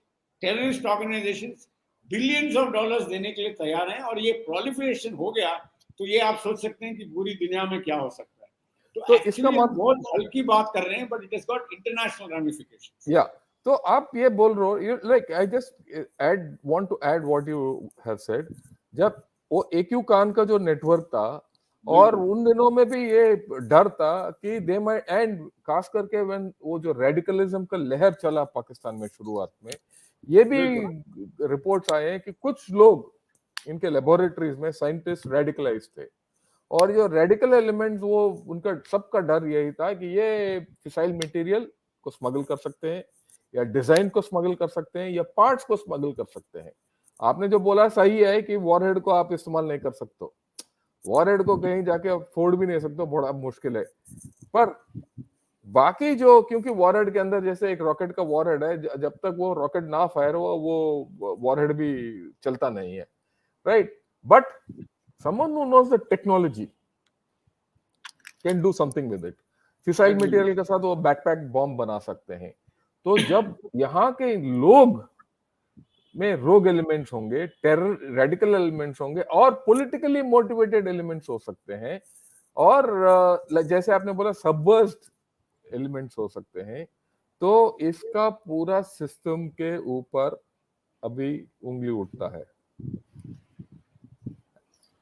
terrorist organisations billions of dollars देने के लिए तैयार हैं, और ये प्रोलिफरेशन हो गया तो ये आप सोच सकते हैं कि पूरी दुनिया में क्या हो सकता है। तो इसका मतलब बहुत हल्की बात कर रहे हैं, but it has got international ramifications. या तो आप ये बोल रहे हो, you like, I just want to add what you have said. जब वो एक्यू कान का जो नेटवर्क था, और उन दिनों में भी ये डर था कि दे माइट एंड, खास करके व्हेन वो जो रेडिकलिज्म का लहर चला पाकिस्तान में शुरुआत में, ये भी रिपोर्ट्स आए हैं कि कुछ लोग इनके लेबोरेटरीज में साइंटिस्ट रेडिकलाइज थे, और जो रेडिकल एलिमेंट्स, वो उनका सबका डर यही था कि ये फिसाइल मटेरियल को स्मगल कर सकते हैं, या डिजाइन को स्मगल कर सकते हैं, या पार्ट्स को स्मगल कर सकते हैं। आपने जो बोला सही है कि वॉरहेड को आप इस्तेमाल नहीं कर सकते, वॉरहेड को कहीं जाके फोड़ भी नहीं सकते, बड़ा मुश्किल है। पर बाकी जो, क्योंकि वॉरहेड के अंदर जैसे एक रॉकेट का वॉरहेड है, जब तक वो रॉकेट ना फायर हो वो वॉरहेड भी चलता नहीं है, right? But someone who knows the technology can do something with it। Fissile material के साथ वो बैकपैक बॉम्ब बना सकते हैं। तो जब यहाँ के लोग में रोग एलिमेंट्स होंगे, टेरर रेडिकल एलिमेंट्स होंगे, और पॉलिटिकली मोटिवेटेड एलिमेंट्स हो सकते हैं, और जैसे आपने बोला सबवर्स्ड एलिमेंट्स हो सकते हैं, तो इसका पूरा सिस्टम के ऊपर अभी उंगली उठता है।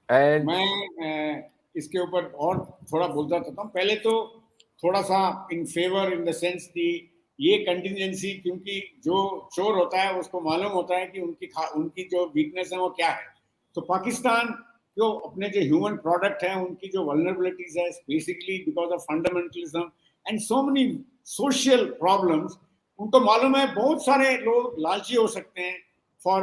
And मैं इसके ऊपर और थोड़ा बोलता रहता हूँ। पहले तो थोड़ा सा in favour in the sense कि ये कंटिजेंसी, क्योंकि जो चोर होता है उसको मालूम होता है कि उनकी जो वीकनेस है वो क्या है। तो पाकिस्तान जो अपने जो ह्यूमन प्रोडक्ट है, उनकी जो वल्नरेबिलिटीज है, basically because of fundamentalism and so many social problems, उनको मालूम है बहुत सारे लोग लालची हो सकते हैं for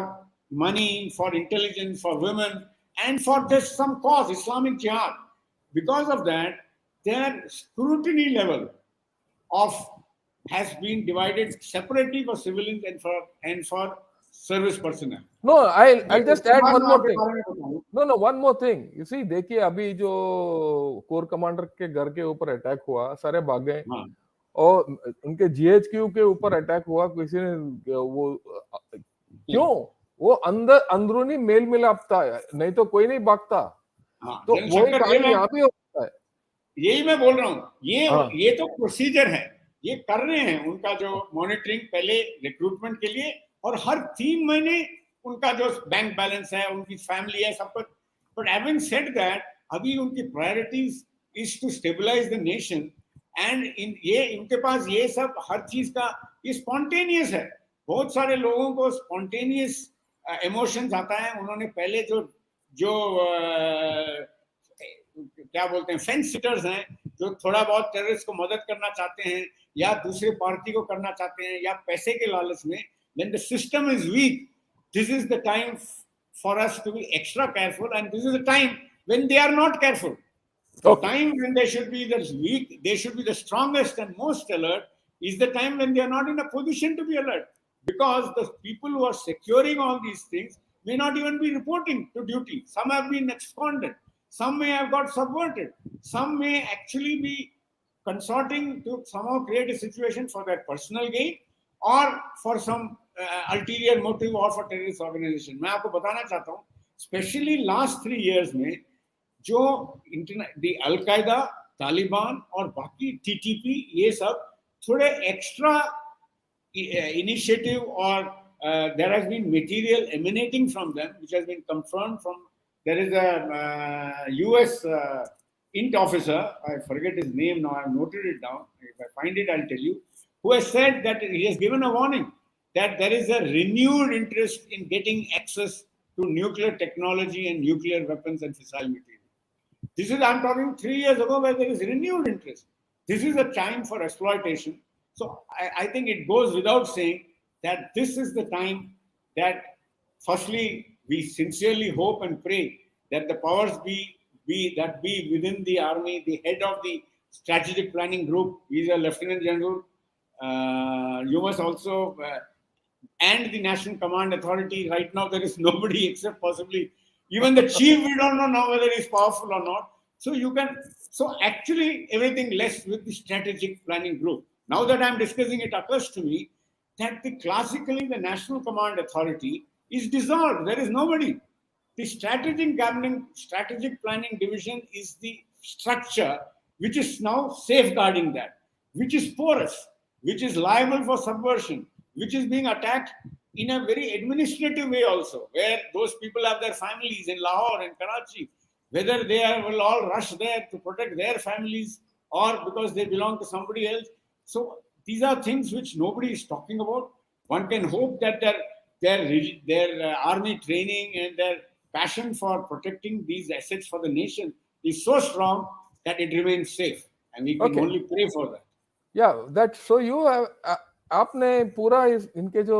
money, for intelligence, for women, and for this some cause, Islamic jihad. Because of that, their scrutiny level has been divided separately for civilians and for service personnel. No, I'll just add one more thing. No, one more thing. You see, देखिए अभी जो core commander के घर के ऊपर attack हुआ, सारे भाग गए, और उनके जीएचक्यू के ऊपर अटैक हुआ, किसी ने वो क्यों? वो अंदरूनी मेल मिलाप था, नहीं तो कोई नहीं भागता। तो वही काम यहाँ भी होता है। यही मैं बोल रहा हूँ, ये तो प्रोसीजर है, ये कर रहे हैं उनका जो मॉनिटरिंग पहले रिक्रूटमेंट के लिए, और हर 3 महीने उनका जो बैंक बैलेंस है, उनकी फैमिली है, सब पर But having said that, अभी उनकी priorities is to stabilize the nation, and in ये इनके पास ये सब हर चीज का ये spontaneous है. बहुत सारे लोगों को spontaneous emotions आता है. उन्होंने पहले जो क्या बोलते हैं फेंस सिटर्स हैं, जो थोड़ा बहुत टेररिस्ट को मदद करना चाहते हैं या दूसरे पार्टी को करना चाहते हैं या पैसे के लालच में, when the system is weak, this is the time for us to be extra careful, and this is the time when they are not careful. The time when they should be the weak, they should be the strongest and most alert, is the time when they are not in a position to be alert, because the people who are securing all these things may not even be reporting to duty. Some have been absconded, some may have got subverted, some may actually be consorting to somehow create a situation for their personal gain or for some ulterior motive or for terrorist organization. मैं आपको बताना चाहता हूँ, especially last 3 years में जो the Al-Qaeda, Taliban और बाकी TTP ये सब थोड़े extra initiative or there has been material emanating from them which has been confirmed from, there is a US int officer, I forget his name now, I've noted it down, if I find it I'll tell you, who has said that he has given a warning that there is a renewed interest in getting access to nuclear technology and nuclear weapons and fissile material. This is, I'm talking 3 years ago, where there is renewed interest. This is a time for exploitation. So I think it goes without saying that this is the time that, firstly, we sincerely hope and pray that the powers be within the army, the head of the strategic planning group, he is a lieutenant general. You must also, and the National Command Authority, right now there is nobody except possibly even the chief, we don't know now whether he's powerful or not. So actually everything rests with the strategic planning group. Now that I'm discussing, it occurs to me that classically the National Command Authority is dissolved. There is nobody. The strategic planning division is the structure which is now safeguarding that, which is porous, which is liable for subversion, which is being attacked in a very administrative way also, where those people have their families in Lahore and Karachi, whether they will all rush there to protect their families or because they belong to somebody else. So these are things which nobody is talking about. One can hope that their army training and their passion for protecting these assets for the nation is so strong that it remains safe, and we can only pray for that. Yeah, that so you have आपने पूरा इनके जो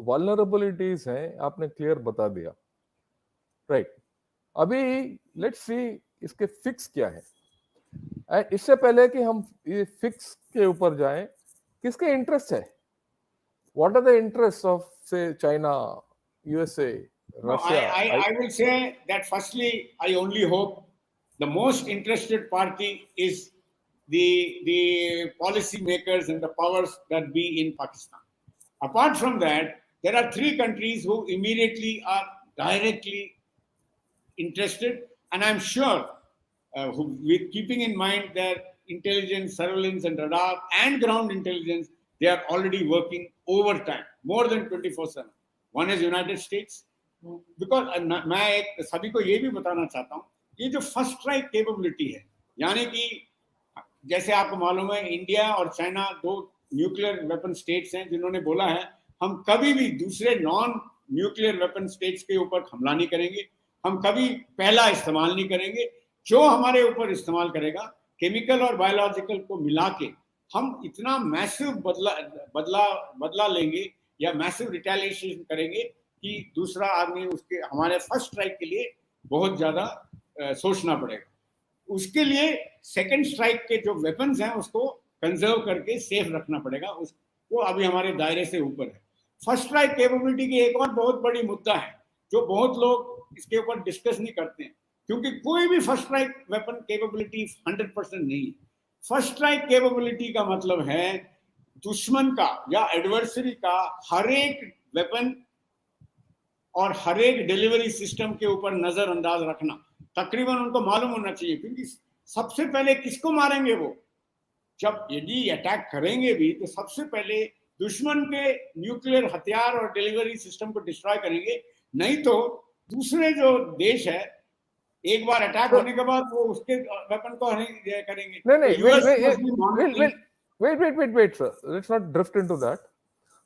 vulnerabilities हैं आपने clear बता दिया, right? अभी let's see इसके फिक्स क्या है. एंड इससे पहले कि हम ये फिक्स के ऊपर जाएं, किसके इंटरेस्ट है? What are the interest of say China, USA, Russia? I will say that firstly, I only hope the most interested party is the policy makers and the powers that be in Pakistan. Apart from that, there are 3 countries who immediately are directly interested, and I'm sure, with keeping in mind their intelligence, surveillance, and radar and ground intelligence, they are already working overtime, more than 24/7. One is United States, because मैं सभी को ये भी बताना चाहता हूँ, ये जो फर्स्ट स्ट्राइक कैपेबिलिटी है, यानी कि जैसे आपको मालूम है इंडिया और चाइना 2 न्यूक्लियर वेपन स्टेट्स हैं जिन्होंने बोला है हम कभी भी दूसरे नॉन न्यूक्लियर वेपन स्टेट्स के ऊपर हमला नहीं करेंगे, हम कभी पहला इस्तेमाल नहीं करेंगे, जो हमारे ऊपर इस्तेमाल करेगा केमिकल और बायोलॉजिकल को मिला के हम इतना मैसिव बदला लेंगे या मैसिव रिटेलिएशन करेंगे कि दूसरा आदमी उसके हमारे फर्स्ट स्ट्राइक के लिए बहुत ज्यादा सोचना पड़ेगा. उसके लिए सेकंड स्ट्राइक के जो वेपन्स हैं उसको कंजर्व करके सेफ रखना पड़ेगा, वो अभी हमारे दायरे से ऊपर है. फर्स्ट स्ट्राइक कैपेबिलिटी की एक और बहुत बड़ी मुद्दा है जो बहुत लोग इसके ऊपर डिस्कस नहीं करते हैं, क्योंकि कोई भी फर्स्ट स्ट्राइक वेपन कैपेबिलिटी 100% नहीं है. फर्स्ट स्ट्राइक कैपेबिलिटी का मतलब है दुश्मन का या एडवर्सरी का हर एक वेपन और हर एक डिलीवरी सिस्टम के ऊपर नजरअंदाज रखना. तकरीबन उनको मालूम होना चाहिए, क्योंकि सबसे पहले किसको मारेंगे वो, जब यदि अटैक करेंगे भी तो सबसे पहले दुश्मन के न्यूक्लियर हथियार और डिलीवरी सिस्टम को डिस्ट्रॉय करेंगे, नहीं तो दूसरे जो देश है एक बार अटैक So, होने के बाद वो उसके वेपन को करेंगे. no, तो no, US must be wait, monitoring. wait, sir. Let's not drift into that.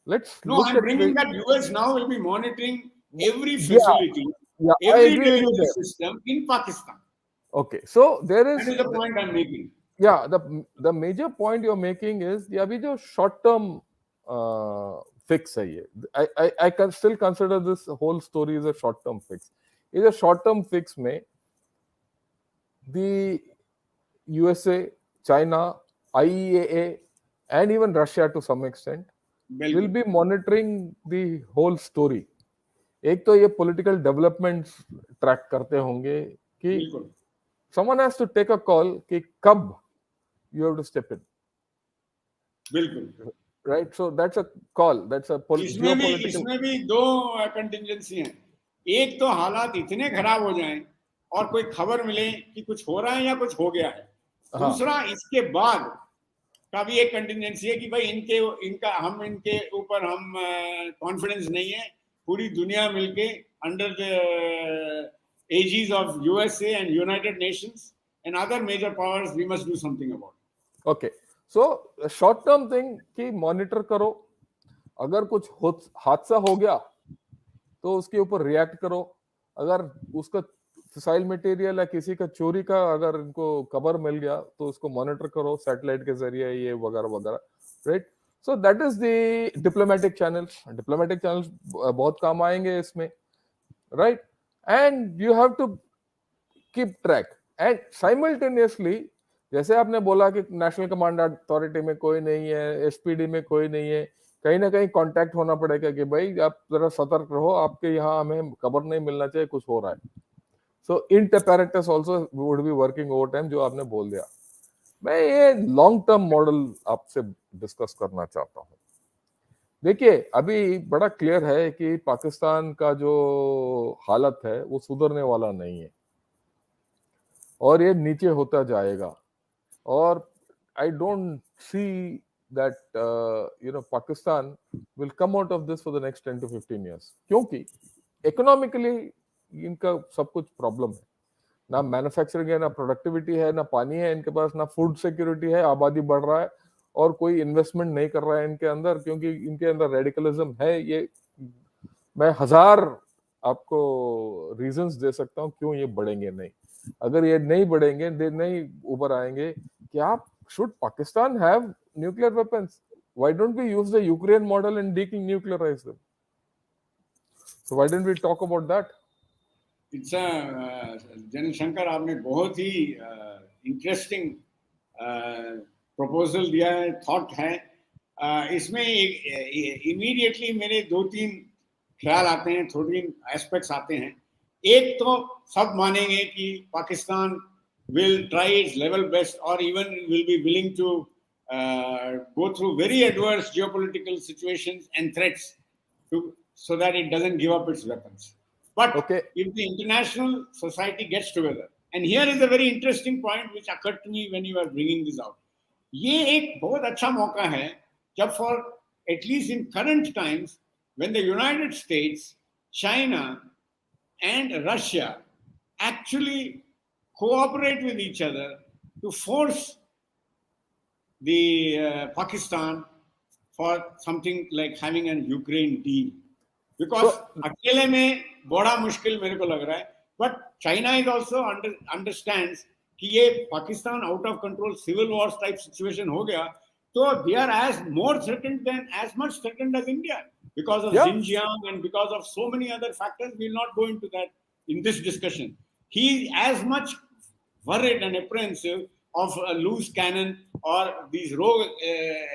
Let's No, look I'm at bringing the. that US now will be monitoring every Yeah, facility, yeah, I every agree with you delivery there. system in Pakistan. Okay, so there That is, is the point I'm making. yeah, the major point you're making is the अभी जो short term fix है ये. I can still consider this whole story as a short term fix. Is a short term fix में the USA, China, IEAA, and even Russia to some extent will बिल्कुल be monitoring the whole story. एक तो ये political developments track करते होंगे कि बिल्कुल someone has to take a call कि कब you have to step in, बिल्कुल. right? So that's a call. That's a geopolitical. इसमें भी दो कंटिजेंसी हैं. एक तो हालात इतने खराब हो जाएं और कोई खबर मिले कि कुछ हो रहा है या कुछ हो गया है. हाँ. दूसरा इसके बाद का भी एक कंटिजेंसी है कि भाई इनके ऊपर हम कॉन्फिडेंस नहीं है. पूरी दुनिया मिलके under the aegis of USA and United Nations and other major powers we must do something about. Okay. So short term thing कि monitor करो. अगर कुछ हादसा हो गया तो उसके ऊपर रिएक्ट करो. अगर उसका फिसाइल मटेरियल या किसी का चोरी का अगर इनको खबर मिल गया तो उसको मॉनिटर करो सैटेलाइट के जरिए ये वगैरह वगैरह, right? So that is the diplomatic channels. Diplomatic channels बहुत काम आएंगे इसमें, right? And you have to keep track and simultaneously, जैसे आपने बोला कि नेशनल कमांड अथॉरिटी में कोई नहीं है, एसपीडी में कोई नहीं है, कहीं ना कहीं कांटेक्ट होना पड़ेगा कि भाई आप जरा सतर्क रहो, आपके यहाँ हमें खबर नहीं मिलना चाहिए कुछ हो रहा है. सो इंट apparatus also would be working overtime, जो आपने बोल दिया. मैं ये लॉन्ग टर्म मॉडल आपसे डिस्कस करना चाहता हूँ. देखिए अभी बड़ा क्लियर है कि पाकिस्तान का जो हालत है वो सुधरने वाला नहीं है और ये नीचे होता जाएगा. और I don't see that Pakistan will come out of this for the next 10 to 15 years, क्योंकि इकोनॉमिकली इनका सब कुछ प्रॉब्लम है. ना मैन्युफैक्चरिंग है, ना प्रोडक्टिविटी है, ना पानी है इनके पास, ना फूड सिक्योरिटी है, आबादी बढ़ रहा है और कोई इन्वेस्टमेंट नहीं कर रहा है इनके अंदर, क्योंकि इनके अंदर रेडिकलिज्म है. ये मैं हजार आपको रीजंस दे सकता हूँ क्यों ये बढ़ेंगे नहीं. अगर ये नहीं बढ़ेंगे, नहीं उभर आएंगे, क्या should Pakistan have nuclear weapons? Why don't we use the Ukraine model and denuclearize them? So why didn't we talk about that? It's a general Shankar, आपने बहुत ही इंटरेस्टिंग प्रपोजल दिया है, थॉट है. इसमें इमीडिएटली मेरे दो तीन ख्याल आते हैं, थोड़ी एस्पेक्ट्स आते हैं. एक तो सब मानेंगे कि Pakistan will try its level best or even will be willing to go through very adverse geopolitical situations and threats so that it doesn't give up its weapons. But if the international society gets together, and here is a very interesting point which occurred to me when you were bringing this out. ये एक बहुत अच्छा मौका है जब for at least in current times when the United States, China and Russia actually cooperate with each other to force the Pakistan for something like having an Ukraine deal. Because अकेले में बड़ा मुश्किल मेरे को लग रहा है. But China is also understands कि ये Pakistan out of control civil wars type situation हो गया, तो they are as much threatened as India because of Xinjiang and because of so many other factors. We will not go into that in this discussion. He is as much worried and apprehensive of a loose cannon or these rogue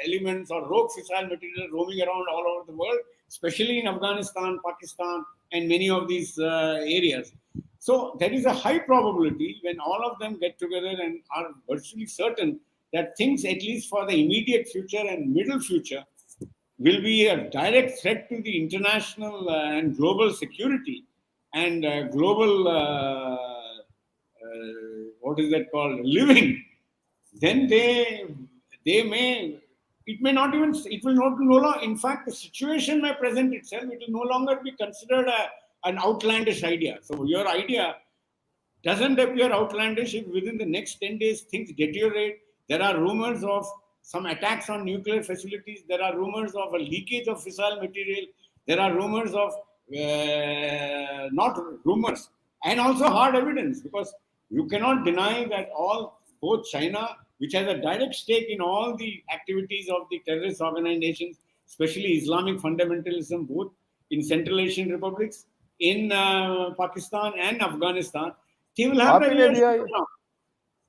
elements or rogue fissile material roaming around all over the world, especially in Afghanistan, Pakistan, and many of these areas. So there is a high probability when all of them get together and are virtually certain that things, at least for the immediate future and middle future, will be a direct threat to the international and global security and global what is that called, living, then they may, it will not no longer, in fact the situation may present itself, it will no longer be considered an outlandish idea. So your idea doesn't appear outlandish if within the next 10 days things deteriorate. There are rumors of some attacks on nuclear facilities. There are rumors of a leakage of fissile material. There are rumors of, not rumors, and also hard evidence, because you cannot deny that both China, which has a direct stake in all the activities of the terrorist organizations, especially Islamic fundamentalism, both in Central Asian republics, in Pakistan and Afghanistan, they will have आप the ही ने ears दिया to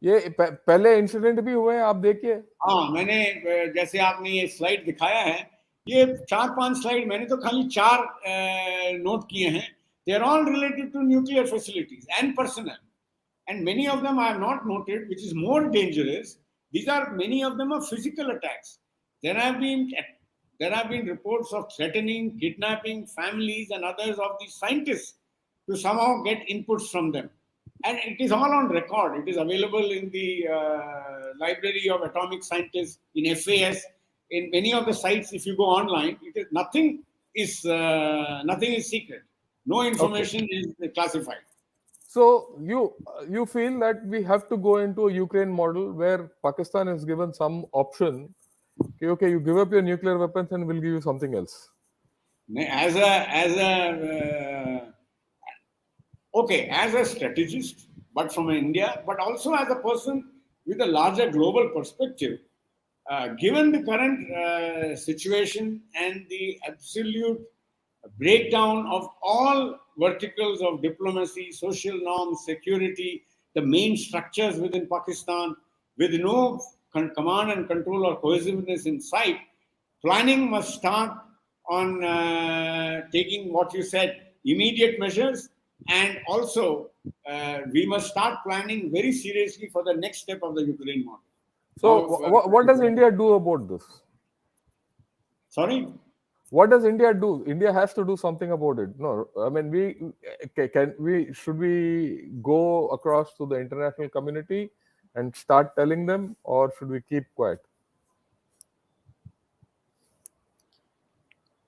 ये the ground. पहले incident भी हुए हैं, आप देखिए. हाँ, मैंने जैसे आपने ये स्लाइड दिखाया है, ये 4-5 स्लाइड मैंने तो खाली 4 नोट किए हैं. They are all related to nuclear facilities and personnel, and many of them I have not noted, which is more dangerous. Many of them are physical attacks. There have been reports of threatening, kidnapping families and others of these scientists to somehow get inputs from them. And it is all on record. It is available in the Library of Atomic Scientists, in FAS, in many of the sites. If you go online, nothing is secret. No information is classified. So you feel that we have to go into a Ukraine model where Pakistan is given some option. Okay, you give up your nuclear weapons and we'll give you something else. As a strategist, but from India, but also as a person with a larger global perspective, given the current situation and the absolute breakdown of all verticals of diplomacy, social norms, security, the main structures within Pakistan, with no command and control or cohesiveness in sight, planning must start on taking what you said, immediate measures, and also we must start planning very seriously for the next step of the Ukraine model. So what does India do about this? Sorry? What does India do? India has to do something about it. No, I mean, should we go across to the international community and start telling them, or should we keep quiet?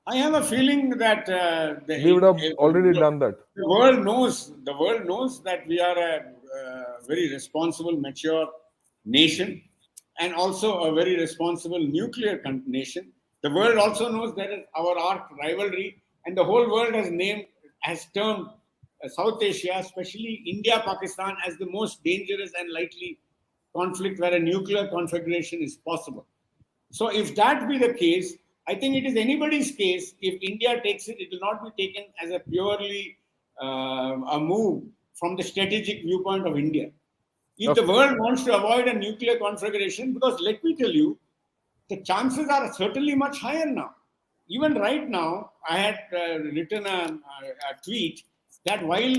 I have a feeling that we would have already done that. The world knows that we are a very responsible, mature nation, and also a very responsible nuclear nation. The world also knows that our arch rivalry, and the whole world has termed South Asia, especially India, Pakistan, as the most dangerous and likely conflict where a nuclear configuration is possible. So if that be the case, I think it is anybody's case. If India takes it, it will not be taken as a purely a move from the strategic viewpoint of India. If the world wants to avoid a nuclear conflagration, because let me tell you, the chances are certainly much higher now. Even right now, I had written a tweet that while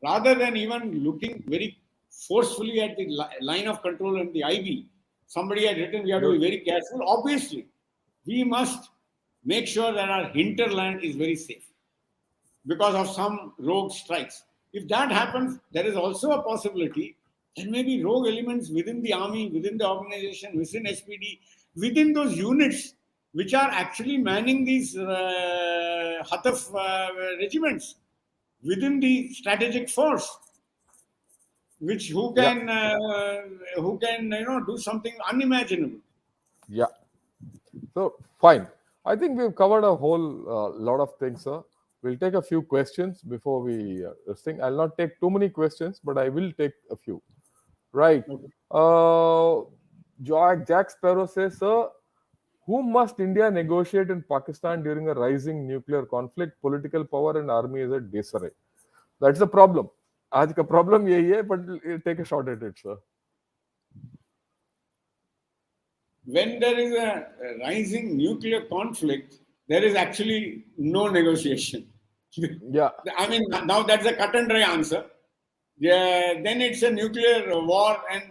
rather than even looking very forcefully at the line of control and the IB, somebody had written we have to be very careful. Obviously, we must make sure that our hinterland is very safe because of some rogue strikes. If that happens, there is also a possibility that maybe rogue elements within the army, within the organization, within SPD, within those units which are actually manning these Hataf regiments, within the strategic force, who can do something unimaginable. Yeah. So fine. I think we've covered a whole lot of things, sir. We'll take a few questions before we this thing. I'll not take too many questions, but I will take a few. Right. Okay. Jack Sparrow says, sir, who must India negotiate in Pakistan during a rising nuclear conflict? Political power and army is at disarray. That's the problem. आज का problem यही है, but take a shot at it, sir. When there is a rising nuclear conflict, there is actually no negotiation. Yeah. I mean, now that's a cut and dry answer. Yeah, then it's a nuclear war, and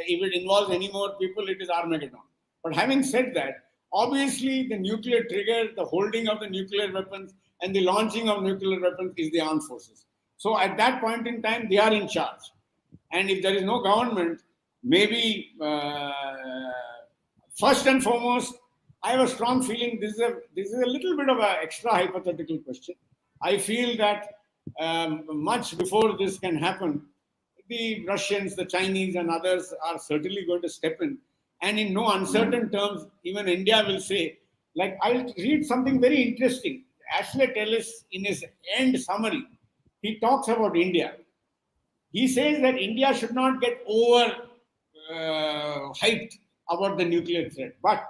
if it involves any more people, it is Armageddon. But having said that, obviously the nuclear trigger, the holding of the nuclear weapons, and the launching of nuclear weapons is the armed forces. So at that point in time, they are in charge. And if there is no government, maybe first and foremost, I have a strong feeling this is a little bit of an extra hypothetical question. I feel that much before this can happen, the Russians, the Chinese, and others are certainly going to step in. And in no uncertain terms, even India will say, like, I'll read something very interesting. Ashley Tellis, in his end summary, he talks about India. He says that India should not get over hyped about the nuclear threat. But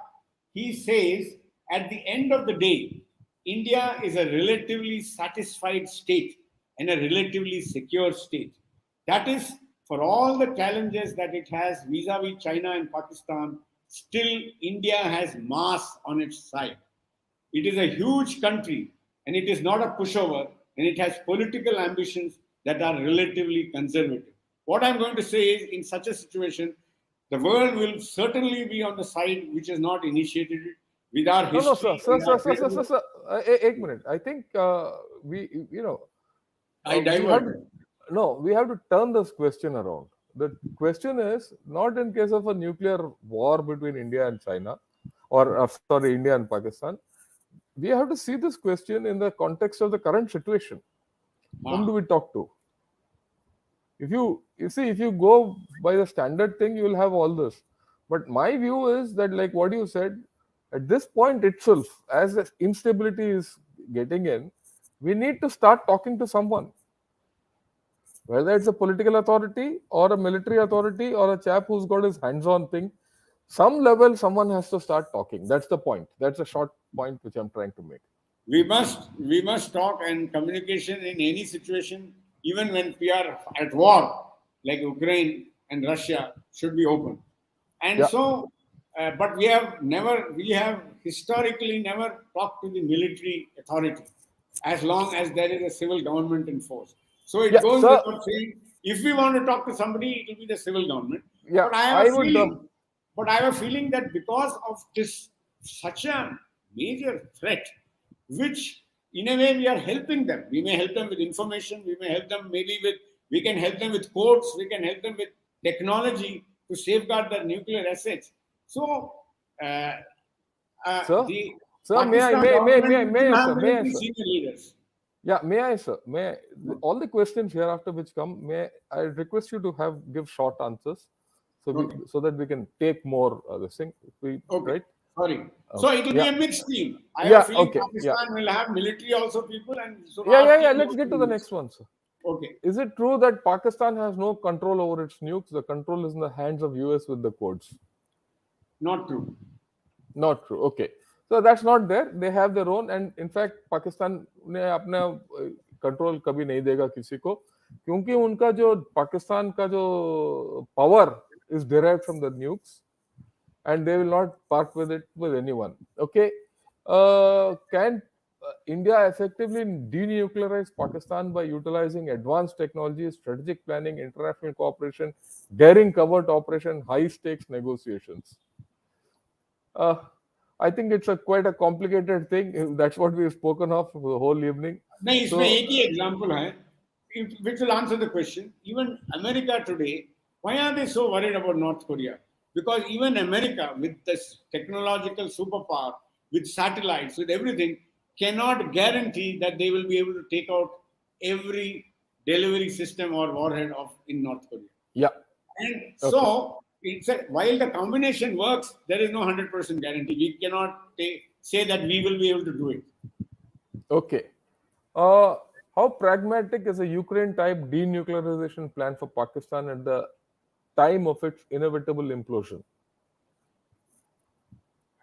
he says at the end of the day, India is a relatively satisfied state and a relatively secure state. That is, for all the challenges that it has vis a vis China and Pakistan, still India has mass on its side. It is a huge country and it is not a pushover and it has political ambitions that are relatively conservative. What I'm going to say is, in such a situation, the world will certainly be on the side which has not initiated it with our No, no, sir, history. sir, sir, sir, sir, sir, sir. Ek minute. I think you know, I we have to, diverted. no, we have to turn this question around. The question is not in case of a nuclear war between India and China, or sorry, India and Pakistan. We have to see this question in the context of the current situation. Whom do we talk to? If you go by the standard thing, you will have all this. But my view is that, like what you said, at this point itself, as the instability is getting in, we need to start talking to someone, whether it's a political authority or a military authority or a chap who's got his hands-on thing. Some level, someone has to start talking. That's the point. That's a short point which I'm trying to make. We must talk, and communication in any situation, even when we are at war, like Ukraine and Russia, should be open. And Yeah. so, but we have historically never talked to the military authority as long as there is a civil government in force. So it Yeah, goes sir. without saying, if we want to talk to somebody, it will be the civil government. Yeah, But I have I a would. feeling, but I have a feeling that because of this such a major threat, which in a way we are helping them. We may help them with information, we may help them maybe with, we can help them with codes, we can help them with technology to safeguard their nuclear assets. So, Sir, the sir, Pakistan government may I, will sir, have may I, military sir? senior leaders. Yeah, may I, sir? May I, all the questions hereafter which come, I request you to give short answers, Okay. so that we can take more this thing. Okay. Right? Sorry. So it will be Yeah, a mixed team. I have a yeah, feeling okay, yeah, Pakistan will have military also people, and so yeah, our yeah, yeah. team Let's also get to will the mix. next one, sir. Okay. Is it true that Pakistan has no control over its nukes? The control is in the hands of US with the codes. Not true. Not true. Okay. So that's not there. They have their own, and in fact, Pakistan ने अपना control कभी नहीं देगा किसी को, क्योंकि उनका जो पाकिस्तान का जो power is derived from the nukes, and they will not part with it with anyone. Okay. Can India effectively denuclearize Pakistan by utilizing advanced technology, strategic planning, international cooperation, daring covert operation, high stakes negotiations? Uh, I think it's quite a complicated thing. That's what we've spoken of for the whole evening. नहीं इसमें So, एक ही example है which will answer the question. Even America today, why are they so worried about North Korea? Because even America, with this technological superpower, with satellites, with everything, cannot guarantee that they will be able to take out every delivery system or warhead of in North Korea. yeah, And okay, so, while the combination works, there is no 100% guarantee. We cannot say that we will be able to do it. okay. How pragmatic is a Ukraine-type denuclearization plan for Pakistan at the time of its inevitable implosion?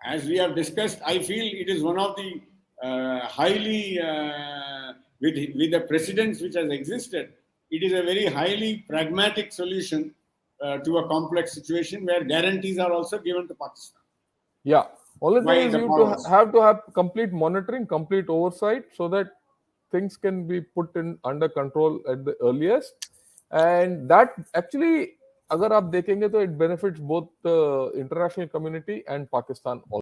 As we have discussed, I feel it is one of the highly, with the precedents which has existed, it is a very highly pragmatic solution to a complex situation where guarantees are also given to Pakistan Yeah. Only thing by is the you powers. to have complete monitoring, complete oversight, so that things can be put in under control at the earliest. And that actually, अगर आप देखेंगे तो it benefits both the international community and Pakistan also.